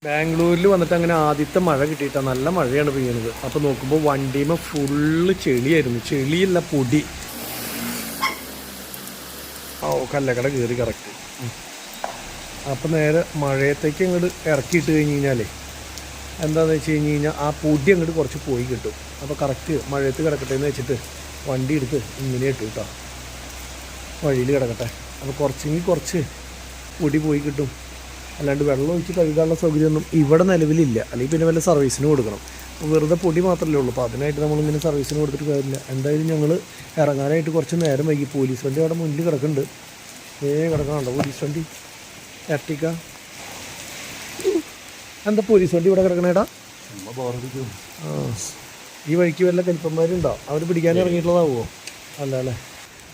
ബാംഗ്ലൂരിൽ വന്നിട്ട് അങ്ങനെ ആദ്യത്തെ മഴ കിട്ടിയിട്ടാണ്. നല്ല മഴയാണ് പെയ്യുന്നത്. അപ്പോൾ നോക്കുമ്പോൾ വണ്ടിയുമ്പോൾ ഫുള്ള് ചെളിയായിരുന്നു. ചെളിയല്ല, പൊടി. ഓ, കല്ലക്കട കയറി കറക്റ്റ്. അപ്പം നേരെ മഴയത്തേക്ക് അങ്ങോട്ട് ഇറക്കിയിട്ട് കഴിഞ്ഞ് കഴിഞ്ഞാലേ എന്താണെന്ന് വെച്ച് കഴിഞ്ഞ് കഴിഞ്ഞാൽ ആ പൊടി അങ്ങോട്ട് കുറച്ച് പോയി കിട്ടും. അപ്പോൾ കറക്റ്റ് മഴയത്ത് കിടക്കട്ടെ എന്ന് വെച്ചിട്ട് വണ്ടി എടുത്ത് ഇങ്ങനെ ഇട്ടു കേട്ടോ, വഴിയിൽ കിടക്കട്ടെ. അപ്പോൾ കുറച്ച് പൊടി പോയി കിട്ടും. അല്ലാണ്ട് വെള്ളം ഒഴിച്ച് കഴുകാനുള്ള സൗകര്യമൊന്നും ഇവിടെ നിലവിലില്ല. അല്ലെങ്കിൽ പിന്നെ വല്ല സർവീസിന് കൊടുക്കണം. അപ്പോൾ വെറുതെ പൊടി മാത്രമല്ലേ ഉള്ളൂ. അപ്പോൾ അതിനായിട്ട് നമ്മളിങ്ങനെ സർവീസിന് കൊടുത്തിട്ട് കാര്യമില്ല. എന്തായാലും ഞങ്ങൾ ഇറങ്ങാനായിട്ട് കുറച്ച് നേരം വൈകി. പോലീസ് വണ്ടി അവിടെ മുന്നിൽ കിടക്കുന്നുണ്ട്. കിടക്കണുണ്ടോ പോലീസ് വണ്ടി? എർട്ടിക്ക. എന്താ പോലീസ് വണ്ടി ഇവിടെ കിടക്കണേടാ? ആ, ഈ വഴിക്ക് വല്ല കലിപ്പന്മാരുണ്ടോ? അവർ പിടിക്കാൻ ഇറങ്ങിയിട്ടുള്ളതാവുമോ? അല്ല അല്ലേ.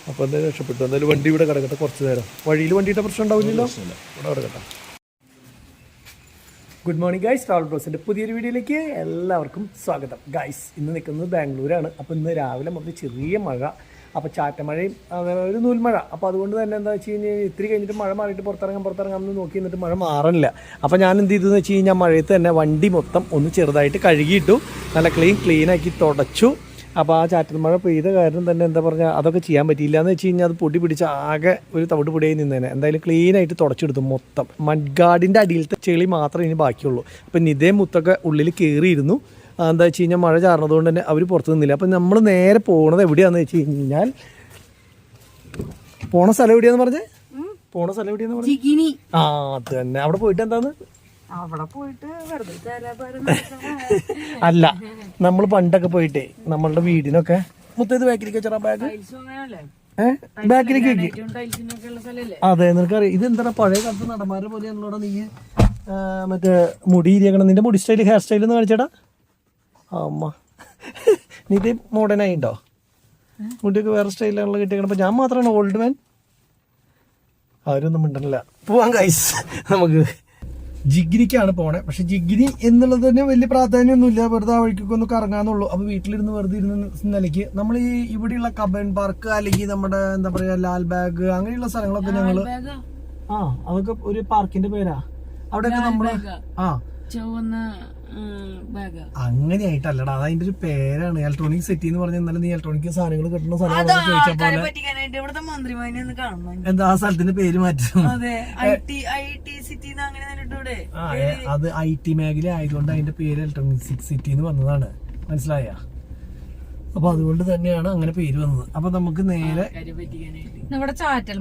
അപ്പോൾ എന്തായാലും രക്ഷപ്പെട്ടു. എന്തായാലും വണ്ടി ഇവിടെ കിടക്കട്ടെ കുറച്ച് നേരം. വഴിയിൽ വണ്ടിയുടെ പ്രശ്നം ഉണ്ടാവില്ലല്ലോ. ഇവിടെ കിടക്കട്ടെ. Good morning guys. ട്രാവൽ ബ്ലോഗ്സിൻ്റെ പുതിയൊരു വീഡിയോയിലേക്ക് എല്ലാവർക്കും സ്വാഗതം. ഗൈസ്, ഇന്ന് നിൽക്കുന്നത് ബാംഗ്ലൂരാണ്. അപ്പോൾ ഇന്ന് രാവിലെ മുതൽ ചെറിയ മഴ, അപ്പോൾ ചാറ്റമഴയും ഒരു നൂൽമഴ. അപ്പോൾ അതുകൊണ്ട് തന്നെ എന്താ വെച്ച് കഴിഞ്ഞാൽ ഇത്തിരി കഴിഞ്ഞിട്ട് മഴ മാറിയിട്ട് പുറത്തിറങ്ങാം എന്ന് നോക്കി നിന്നിട്ട് മഴ മാറണില്ല. അപ്പോൾ ഞാൻ എന്ത് ചെയ്തെന്ന് വെച്ച് കഴിഞ്ഞാൽ മഴയത്ത് തന്നെ വണ്ടി മൊത്തം ഒന്ന് ചെറുതായിട്ട് കഴുകിയിട്ടു, നല്ല ക്ലീനാക്കി തുടച്ചു. അപ്പോൾ ആ ചാറ്റൽ മഴ പെയ്ത കാരണം തന്നെ എന്താ പറഞ്ഞാൽ അതൊക്കെ ചെയ്യാൻ പറ്റിയില്ല. എന്ന് വെച്ച് കഴിഞ്ഞാൽ അത് പൊടി പിടിച്ച് ആകെ ഒരു തവിട് പൊടിയായി നിന്നേനെ. എന്തായാലും ക്ലീനായിട്ട് തുടച്ചെടുത്തു മൊത്തം. മഡ്ഗാർഡിൻ്റെ അടിയിലത്തെ ചെളി മാത്രമേ ഇനി ബാക്കിയുള്ളൂ. അപ്പം നിതേ മുത്തൊക്കെ ഉള്ളിൽ കയറിയിരുന്നു. എന്താ വെച്ച് കഴിഞ്ഞാൽ മഴ ചാർന്നതുകൊണ്ട് തന്നെ അവർ പുറത്ത് നിന്നില്ല. അപ്പം നമ്മൾ നേരെ പോകുന്നത് എവിടെയാണെന്ന് വെച്ച് കഴിഞ്ഞാൽ പോണ സ്ഥലം എവിടെയാന്ന് പറഞ്ഞേ? ആ, അത് തന്നെ. അവിടെ പോയിട്ട് എന്താന്ന്? അവിടെ പോയിട്ട് അല്ല, നമ്മൾ പണ്ടൊക്കെ പോയിട്ടേ നമ്മളുടെ വീടിനൊക്കെ മുത്തേത് ബാക്കിലേക്ക് വെച്ചാ ബാഗ് ബാക്കിലേക്ക് വെക്കും. അതെ, നിനക്കറിയാം ഇതെന്താ പഴയ കാലത്ത് നടന്മാരെ പോലെയാണല്ലോടാ നീ. മറ്റേ മുടി ഇരിക്കണം. നിന്റെ മുടി സ്റ്റൈൽ, ഹെയർ സ്റ്റൈൽ എന്ന് കാണിച്ചേടാ. അമ്മ, നീ ഇത് മോഡേൺ ആയിട്ടോ? മുടിയൊക്കെ വേറെ സ്റ്റൈലാണല്ലോ കിട്ടിയേക്കണം. അപ്പൊ ഞാൻ മാത്രമാണ് ഓൾഡ് മാൻ. ആരൊന്നും മിണ്ടണില്ല. പോവാൻ ഗൈസ്, നമുക്ക് ജിഗിരിക്കാണ് പോണേ. പക്ഷെ ജിഗിരി എന്നുള്ളത് തന്നെ വലിയ പ്രാധാന്യമൊന്നുമില്ല. വെറുതെ ആ വഴിക്കൊക്കെ ഒന്ന് കറങ്ങാന്നുള്ളൂ. അപ്പൊ വീട്ടിലിരുന്ന് വെറുതെ ഇരുന്ന നിലയ്ക്ക് നമ്മൾ ഈ ഇവിടെയുള്ള കബൻ പാർക്ക് അല്ലെങ്കിൽ നമ്മുടെ എന്താ പറയാ ലാൽബാഗ് അങ്ങനെയുള്ള സ്ഥലങ്ങളൊക്കെ ഞങ്ങള് അതൊക്കെ ഒരു പാർക്കിന്റെ പേരാ. അവിടെയൊക്കെ നമ്മള് അങ്ങനെയായിട്ടല്ലടാ, അതിന്റെ ഒരു പേരാണ്. ഇലക്ട്രോണിക് സിറ്റി എന്ന് പറഞ്ഞാൽ ഇന്നലെ നീ ഇലക്ട്രോണിക് സാധനങ്ങൾ കിട്ടുന്ന സ്ഥലം എന്താ ആ സ്ഥലത്തിന്റെ പേര് മാറ്റും. അത് IT മേഖല ആയതുകൊണ്ട് അതിന്റെ പേര് ഇലക്ട്രോണിക് സിറ്റി എന്ന് വന്നതാണ്. മനസ്സിലായ? അപ്പൊ അതുകൊണ്ട് തന്നെയാണ് അങ്ങനെ പേര് വന്നത്. അപ്പൊ നമുക്ക് നേരെ ചാറ്റൽ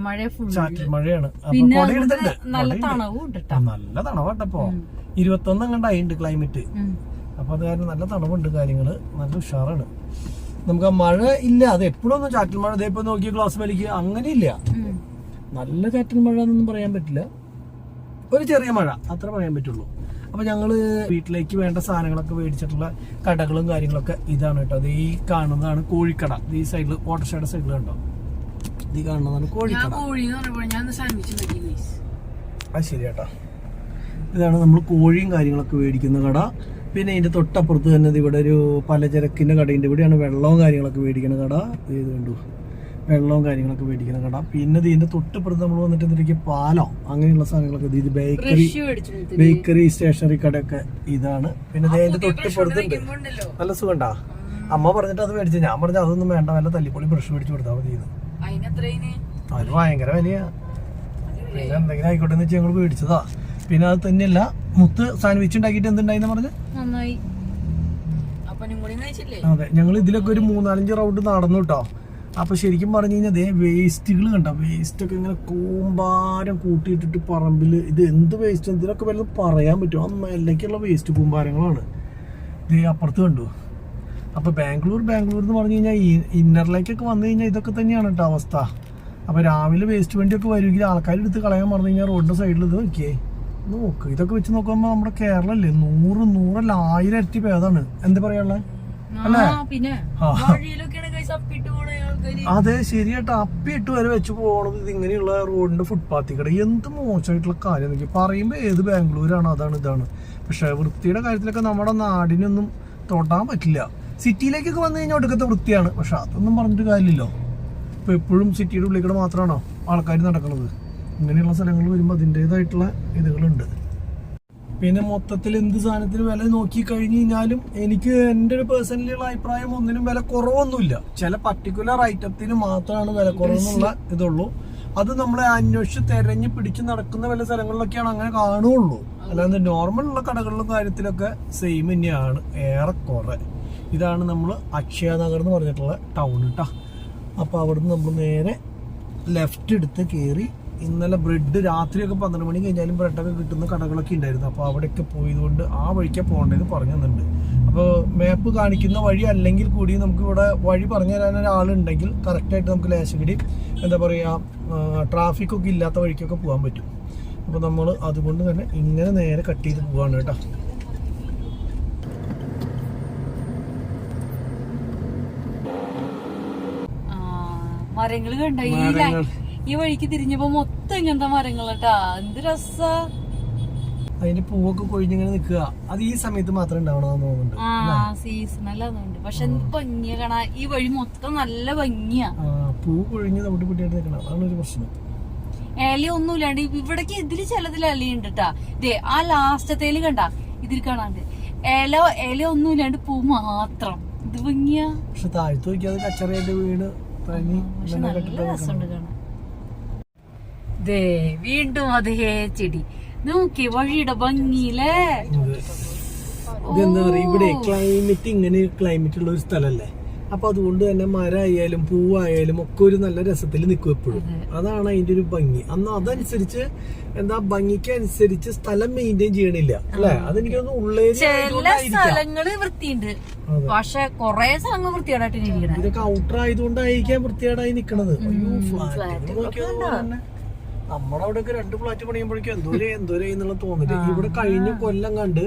മഴയാണ്. നല്ല തണവാട്ടപ്പോ 21 അങ്ങോട്ടായിട്ടുണ്ട് ക്ലൈമറ്റ്. അപ്പൊ അത് കാരണം നല്ല തണവുണ്ട്, കാര്യങ്ങള് നല്ല ഉഷാറാണ്. നമുക്ക് ആ മഴ ഇല്ല, അത് എപ്പോഴും ഒന്നും ചാറ്റൽ മഴ ഇതേപ്പോ നോക്കിയ ഗ്ലാസ് വലിക്കുക അങ്ങനെയില്ല. നല്ല ചാറ്റൽ മഴ എന്നൊന്നും പറയാൻ പറ്റില്ല, ഒരു ചെറിയ മഴ അത്ര പറയാൻ പറ്റുള്ളൂ. അപ്പൊ ഞങ്ങള് വീട്ടിലേക്ക് വേണ്ട സാധനങ്ങളൊക്കെ മേടിച്ചിട്ടുള്ള കടകളും കാര്യങ്ങളൊക്കെ ഇതാണ് കേട്ടോ. അത് ഈ കാണുന്നതാണ് കോഴിക്കട. ഈ സൈഡില് ഓട്ടോറിക്ഷയുടെ സൈഡിൽ കണ്ടോ, ഈ കാണുന്നതാണ് കോഴിക്കട. അത് ശരി കേട്ടോ. ഇതാണ് നമ്മൾ കോഴിയും കാര്യങ്ങളൊക്കെ മേടിക്കുന്ന കട. പിന്നെ ഇതിന്റെ തൊട്ടപ്പുറത്ത് തന്നെ ഇവിടെ ഒരു പലചരക്കിന്റെ കടയുണ്ട്. ഇവിടെയാണ് വെള്ളവും കാര്യങ്ങളൊക്കെ മേടിക്കുന്ന കട. ഇത് കണ്ടു, വെള്ളവും കാര്യങ്ങളൊക്കെ മേടിക്കുന്ന കട. പിന്നെ ഇതിന്റെ തൊട്ടപ്പുറത്ത് നമ്മൾ വന്നിട്ട് എന്തൊക്കെ പാലോ അങ്ങനെയുള്ള സാധനങ്ങളൊക്കെ. ഇത് ബേക്കറി സ്റ്റേഷനറി കടയൊക്കെ ഇതാണ്. പിന്നെ ഇതിന്റെ തൊട്ടപ്പുറത്തുണ്ട്. നല്ല സുഖണ്ടാ. അമ്മ പറഞ്ഞിട്ട് അത് മേടിച്ചു. ഞാൻ പറഞ്ഞു അതൊന്നും വേണ്ട, വല്ല തല്ലിപ്പൊളി ബ്രഷ് മേടിച്ചു കൊടുത്താൽ മതി. അത് ഭയങ്കര വിലയാ. പിന്നെ എന്തെങ്കിലും ആയിക്കോട്ടെ എന്ന് വെച്ചാൽ ഞങ്ങൾ മേടിച്ചതാ. പിന്നെ അത് തന്നെയല്ല, മുത്ത് സാൻഡ്വിച്ച് ഉണ്ടാക്കിയിട്ട് എന്തുണ്ടായിന്ന് പറഞ്ഞു. അതെ, ഞങ്ങൾ ഇതിലൊക്കെ ഒരു 3-4 റൗണ്ട് നടന്നു കേട്ടോ. അപ്പൊ ശരിക്കും പറഞ്ഞു കഴിഞ്ഞാൽ അതേ വേസ്റ്റുകൾ കണ്ടോ, വേസ്റ്റ് ഒക്കെ ഇങ്ങനെ കൂമ്പാരം കൂട്ടിയിട്ടിട്ട് പറമ്പില്. ഇത് എന്ത് വേസ്റ്റ്, ഇതിനൊക്കെ വല്ലതും പറയാൻ പറ്റുമോ? ആ മേലേക്കുള്ള വേസ്റ്റ് കൂമ്പാരങ്ങളാണ്. ഇതേ അപ്പുറത്ത് കണ്ടു. അപ്പൊ ബാംഗ്ലൂർ എന്ന് പറഞ്ഞു കഴിഞ്ഞാൽ ഇന്നറിലേക്കൊക്കെ വന്നു കഴിഞ്ഞാൽ ഇതൊക്കെ തന്നെയാണ് കേട്ടോ അവസ്ഥ. അപ്പൊ രാവിലെ വേസ്റ്റ് വണ്ടിയൊക്കെ വരുമെങ്കിൽ ആൾക്കാരെടുത്ത് കളയാൻ പറഞ്ഞു കഴിഞ്ഞാൽ റോഡിന്റെ സൈഡിൽ ഇത് നോക്കിയേ, നോക്ക്. ഇതൊക്കെ വെച്ച് നോക്കുമ്പോ നമ്മുടെ കേരളല്ലേ 100 1000 ഇരട്ടി ഭേദമാണ്. എന്താ പറയാനുള്ളത് അല്ലേ? അതെ, ശരിയാട്ടോ. അപ്പിയിട്ട് വരെ വെച്ച് പോകണത് ഇത് ഇങ്ങനെയുള്ള റോഡിന്റെ ഫുട്പാത്തിൽ കൂടെ. എന്ത് മോശമായിട്ടുള്ള കാര്യം നോക്കി പറയുമ്പോ ഏത് ബാംഗ്ലൂരാണ് അതാണ് ഇതാണ്. പക്ഷെ വൃത്തിയുടെ കാര്യത്തിലൊക്കെ നമ്മുടെ നാടിനൊന്നും തൊടാൻ പറ്റില്ല. സിറ്റിയിലേക്കൊക്കെ വന്നു കഴിഞ്ഞാൽ ഒടുക്കത്തെ വൃത്തിയാണ്. പക്ഷെ അതൊന്നും പറഞ്ഞിട്ട് കാര്യമില്ലല്ലോ. ഇപ്പൊ എപ്പോഴും സിറ്റിയുടെ ഉള്ളിൽ കൂടെ മാത്രമാണോ ആൾക്കാർ നടക്കുന്നത്? ഇങ്ങനെയുള്ള സ്ഥലങ്ങൾ വരുമ്പോൾ അതിൻ്റെതായിട്ടുള്ള ഇതുകളുണ്ട്. പിന്നെ മൊത്തത്തിൽ എന്ത് സാധനത്തിന് വില നോക്കി കഴിഞ്ഞ് കഴിഞ്ഞാലും എനിക്ക് എൻ്റെ ഒരു പേഴ്സണലിയുള്ള അഭിപ്രായം ഒന്നിനും വില കുറവൊന്നുമില്ല. ചില പർട്ടിക്കുലർ ഐറ്റത്തിന് മാത്രമാണ് വില കുറവെന്നുള്ള ഇതുള്ളൂ. അത് നമ്മളെ അന്വേഷിച്ച് തെരഞ്ഞ് പിടിച്ച് നടക്കുന്ന വല്ല സ്ഥലങ്ങളിലൊക്കെയാണ് അങ്ങനെ കാണുകയുള്ളൂ. അല്ലാതെ നോർമലുള്ള കടകളിലും കാര്യത്തിലൊക്കെ സെയിം തന്നെയാണ് ഏറെക്കുറെ. ഇതാണ് നമ്മൾ അക്ഷയ നഗർ എന്ന് പറഞ്ഞിട്ടുള്ള ടൗൺ കേട്ടോ. അപ്പോൾ അവിടുന്ന് നമ്മൾ നേരെ ലെഫ്റ്റ് എടുത്ത് കയറി ഇന്നലെ ബ്രെഡ് രാത്രിയൊക്കെ 12 മണി കഴിഞ്ഞാലും ബ്രെഡൊക്കെ കിട്ടുന്ന കടകളൊക്കെ ഉണ്ടായിരുന്നു. അപ്പോൾ അവിടെയൊക്കെ പോയതുകൊണ്ട് ആ വഴിക്ക് പോകേണ്ടത് പറഞ്ഞു തന്നിട്ടുണ്ട്. അപ്പോൾ മാപ്പ് കാണിക്കുന്ന വഴി അല്ലെങ്കിൽ കൂടി നമുക്ക് ഇവിടെ വഴി പറഞ്ഞു തരാൻ ഒരാളുണ്ടെങ്കിൽ കറക്റ്റായിട്ട് നമുക്ക് ലേശഗിരി എന്താ പറയുക ട്രാഫിക്കൊക്കെ ഇല്ലാത്ത വഴിക്കൊക്കെ പോകാൻ പറ്റും. അപ്പോൾ നമ്മൾ അതുകൊണ്ട് തന്നെ ഇങ്ങനെ നേരെ കട്ട് ചെയ്ത് പോവാണ് കേട്ടോ. മരങ്ങള് കണ്ട ഈ വഴിക്ക് തിരിഞ്ഞപ്പോ മൊത്തം ഇങ്ങനത്തെ മരങ്ങൾ കേട്ടാ. എന്ത് രസാ. അതിന്റെ പൂവൊക്കെ കൊഴിഞ്ഞിങ്ങനെ നിക്കുക. അത് ഈ സമയത്ത് മാത്രമേ ഉണ്ടാവണമെന്ന് തോന്നുന്നുണ്ട്. സീസണല്ലാന്നുണ്ട്. പക്ഷെ എന്ത് ഭംഗിയാ കാണാ. ഈ വഴി മൊത്തം നല്ല ഭംഗിയാ. പൂ കൊഴിഞ്ഞ് തവിട്ട് പിടിയായിട്ട് നിൽക്കണം. അതാണ് ഒരു പ്രശ്നം. ഇല ഒന്നുമില്ലാണ്ട് ഇവിടേക്ക് ഇതില് ചിലതിൽ ഇലയുണ്ട് കേട്ടാ. ഇതേ ആ ലാസ്റ്റത്തേല് കണ്ട ഇതിൽ കാണാണ്ട് ഇല ഒന്നുമില്ലാണ്ട് പൂ മാത്രം. ഇത് ഭംഗിയാ. പക്ഷെ താഴ്ത്തു നോക്കിയത് കച്ചറയായിട്ട് വീണ് നല്ല രസമുണ്ട് കാണാൻ. ദേ വീണ്ടും അതേ ചെടി നോക്കി വഴിയുടെ ഭംഗിയില്ലേ. ഇതെന്താ പറയാ, ഇവിടെ ക്ലൈമറ്റ് ഇങ്ങനെ ക്ലൈമറ്റ് ഉള്ള ഒരു സ്ഥലല്ലേ. അപ്പൊ അതുകൊണ്ട് തന്നെ മരമായാലും പൂവായാലും ഒക്കെ ഒരു നല്ല രസത്തിൽ നിൽക്കും എപ്പോഴും. അതാണ് അതിന്റെ ഒരു ഭംഗി. അന്ന് അതനുസരിച്ച് എന്താ ഭംഗിക്ക് അനുസരിച്ച് സ്ഥലം മെയിൻറ്റെയിൻ ചെയ്യണില്ല അല്ലെ. അതെനിക്കൊന്ന് ചില സ്ഥലങ്ങള് വൃത്തിയുണ്ട്, പക്ഷെ കൊറേ സ്ഥലങ്ങൾ വൃത്തികേടായിട്ട് ഇതൊക്കെ ഔട്ടർ ആയതുകൊണ്ടായിരിക്കാം വൃത്തികേടായി നിക്കണത്. നമ്മുടെ അവിടെയൊക്കെ 2 ഫ്ലാറ്റ് പണിയുമ്പോഴേക്കും എന്തോരം എന്നുള്ള തോന്നിട്ട്. ഇവിടെ കഴിഞ്ഞ കൊല്ലം കണ്ട്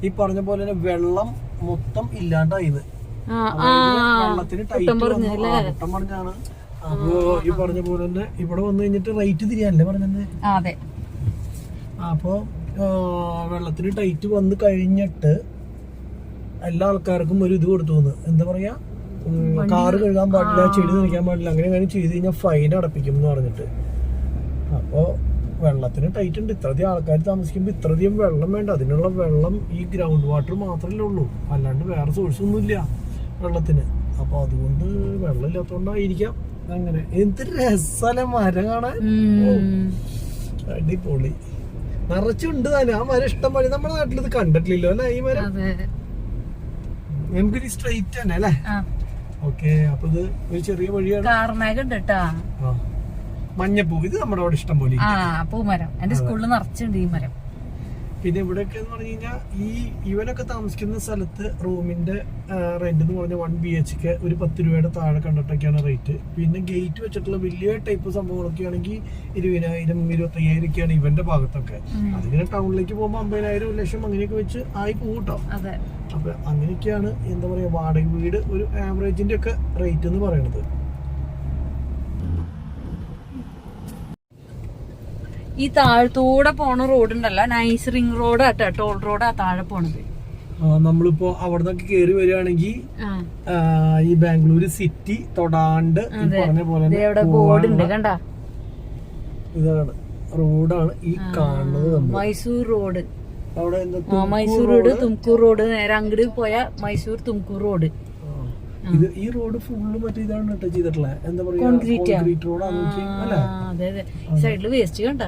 ഈ പറഞ്ഞ പോലെ തന്നെ വെള്ളം മൊത്തം ഇല്ലാണ്ടായിന്ന്. വെള്ളത്തിന് ടൈറ്റ് വട്ടം പറഞ്ഞാണ്. അപ്പൊ ഈ പറഞ്ഞ പോലെ തന്നെ ഇവിടെ വന്നു കഴിഞ്ഞിട്ട് റേറ്റ് തിരിയാനല്ലേ പറഞ്ഞത്. അപ്പൊ വെള്ളത്തിന് ടൈറ്റ് വന്ന് കഴിഞ്ഞിട്ട് എല്ലാ ആൾക്കാർക്കും ഒരു ഇത് കൊടുത്തു വന്ന് എന്താ പറയാ, കാറ് കഴുകാൻ പാടില്ല, ചെടി നനയ്ക്കാൻ പാടില്ല, അങ്ങനെ ചെയ്ത് കഴിഞ്ഞാൽ ഫൈൻ അടപ്പിക്കും എന്ന് പറഞ്ഞിട്ട്. അപ്പോ വെള്ളത്തിന് ടൈറ്റ് ഉണ്ട്. ഇത്രയധികം ആൾക്കാർ താമസിക്കുമ്പോൾ ഇത്രയധികം വെള്ളം വേണ്ട. അതിനുള്ള വെള്ളം ഈ ഗ്രൗണ്ട് വാട്ടർ മാത്രമല്ലേ ഉള്ളൂ, അല്ലാണ്ട് വേറെ സോഴ്സ് ഒന്നുമില്ല വെള്ളത്തിന്. അപ്പൊ അതുകൊണ്ട് വെള്ളം ഇല്ലാത്തോണ്ടായിരിക്കാം അങ്ങനെ. എന്ത് രസല മരം കാണാൻ, അടിപൊളി. നിറച്ചുണ്ട് തന്നെ ആ മരം ഇഷ്ടം പോലെ. നമ്മുടെ നാട്ടിൽ ഇത് കണ്ടിട്ടില്ലല്ലോ അല്ലെ ഈ മരം. നമുക്കൊരു സ്ട്രെയിറ്റ് തന്നെ അല്ലേ. ഓക്കെ, അപ്പൊ ഇത് ഒരു ചെറിയ വഴിയാണ്. മഞ്ഞപ്പൂ ഇത് നമ്മുടെ അവിടെ ഇഷ്ടം പോലെ പൂമരം. എന്റെ സ്കൂളിൽ നിറച്ചുണ്ട് ഈ മരം. പിന്നെ ഇവിടെയൊക്കെ എന്ന് പറഞ്ഞു കഴിഞ്ഞാൽ ഇവനൊക്കെ താമസിക്കുന്ന സ്ഥലത്ത് റൂമിന്റെ റെന്റ് എന്ന് പറഞ്ഞാൽ 1 BHK ഒരു 10 രൂപയുടെ താഴെ കണ്ടിട്ടൊക്കെയാണ് റേറ്റ്. പിന്നെ ഗേറ്റ് വെച്ചിട്ടുള്ള വലിയ ടൈപ്പ് സംഭവങ്ങളൊക്കെ ആണെങ്കിൽ 20,000 25,000 ഒക്കെയാണ് ഇവന്റെ ഭാഗത്തൊക്കെ. അതിങ്ങനെ ടൗണിലേക്ക് പോകുമ്പോൾ 50,000 1 ലക്ഷം അങ്ങനെയൊക്കെ വെച്ച് ആയി പോകട്ടോ. അപ്പൊ അങ്ങനെയൊക്കെയാണ് എന്താ പറയാ വാടക വീട് ഒരു ആവറേജിന്റെ ഒക്കെ റേറ്റ് എന്ന് പറയുന്നത്. ഈ താഴത്തൂടെ പോണ റോഡ് ഉണ്ടല്ലോ, നൈസ് റിംഗ് റോഡ് ആട്ടോ, ടോൾ റോഡാ താഴെ പോണത്. നമ്മളിപ്പോ അവിടെ നിന്നൊക്കെ കയറി വരികയാണെങ്കിൽ ഈ ബാംഗ്ലൂര് സിറ്റി തൊടാണ്ട് പറഞ്ഞ പോലെ ബോർഡ് കണ്ട. ഇതാണ് റോഡാണ് ഈ കാണുന്നത്, മൈസൂർ റോഡ്. അവിടെ മൈസൂർ റോഡ്, തുംകൂർ റോഡ്. നേരെ അങ്ങോട്ട് പോയ മൈസൂർ തുംകൂർ റോഡ്. ഈ റോഡ് ഫുള്ള് മറ്റേ ഇതാണ് കേട്ടോ ചെയ്തിട്ടുള്ളത്. എന്താ പറയാ, കോൺക്രീറ്റ് റോഡാണ്. സൈഡില് വേസ്റ്റ് കണ്ട.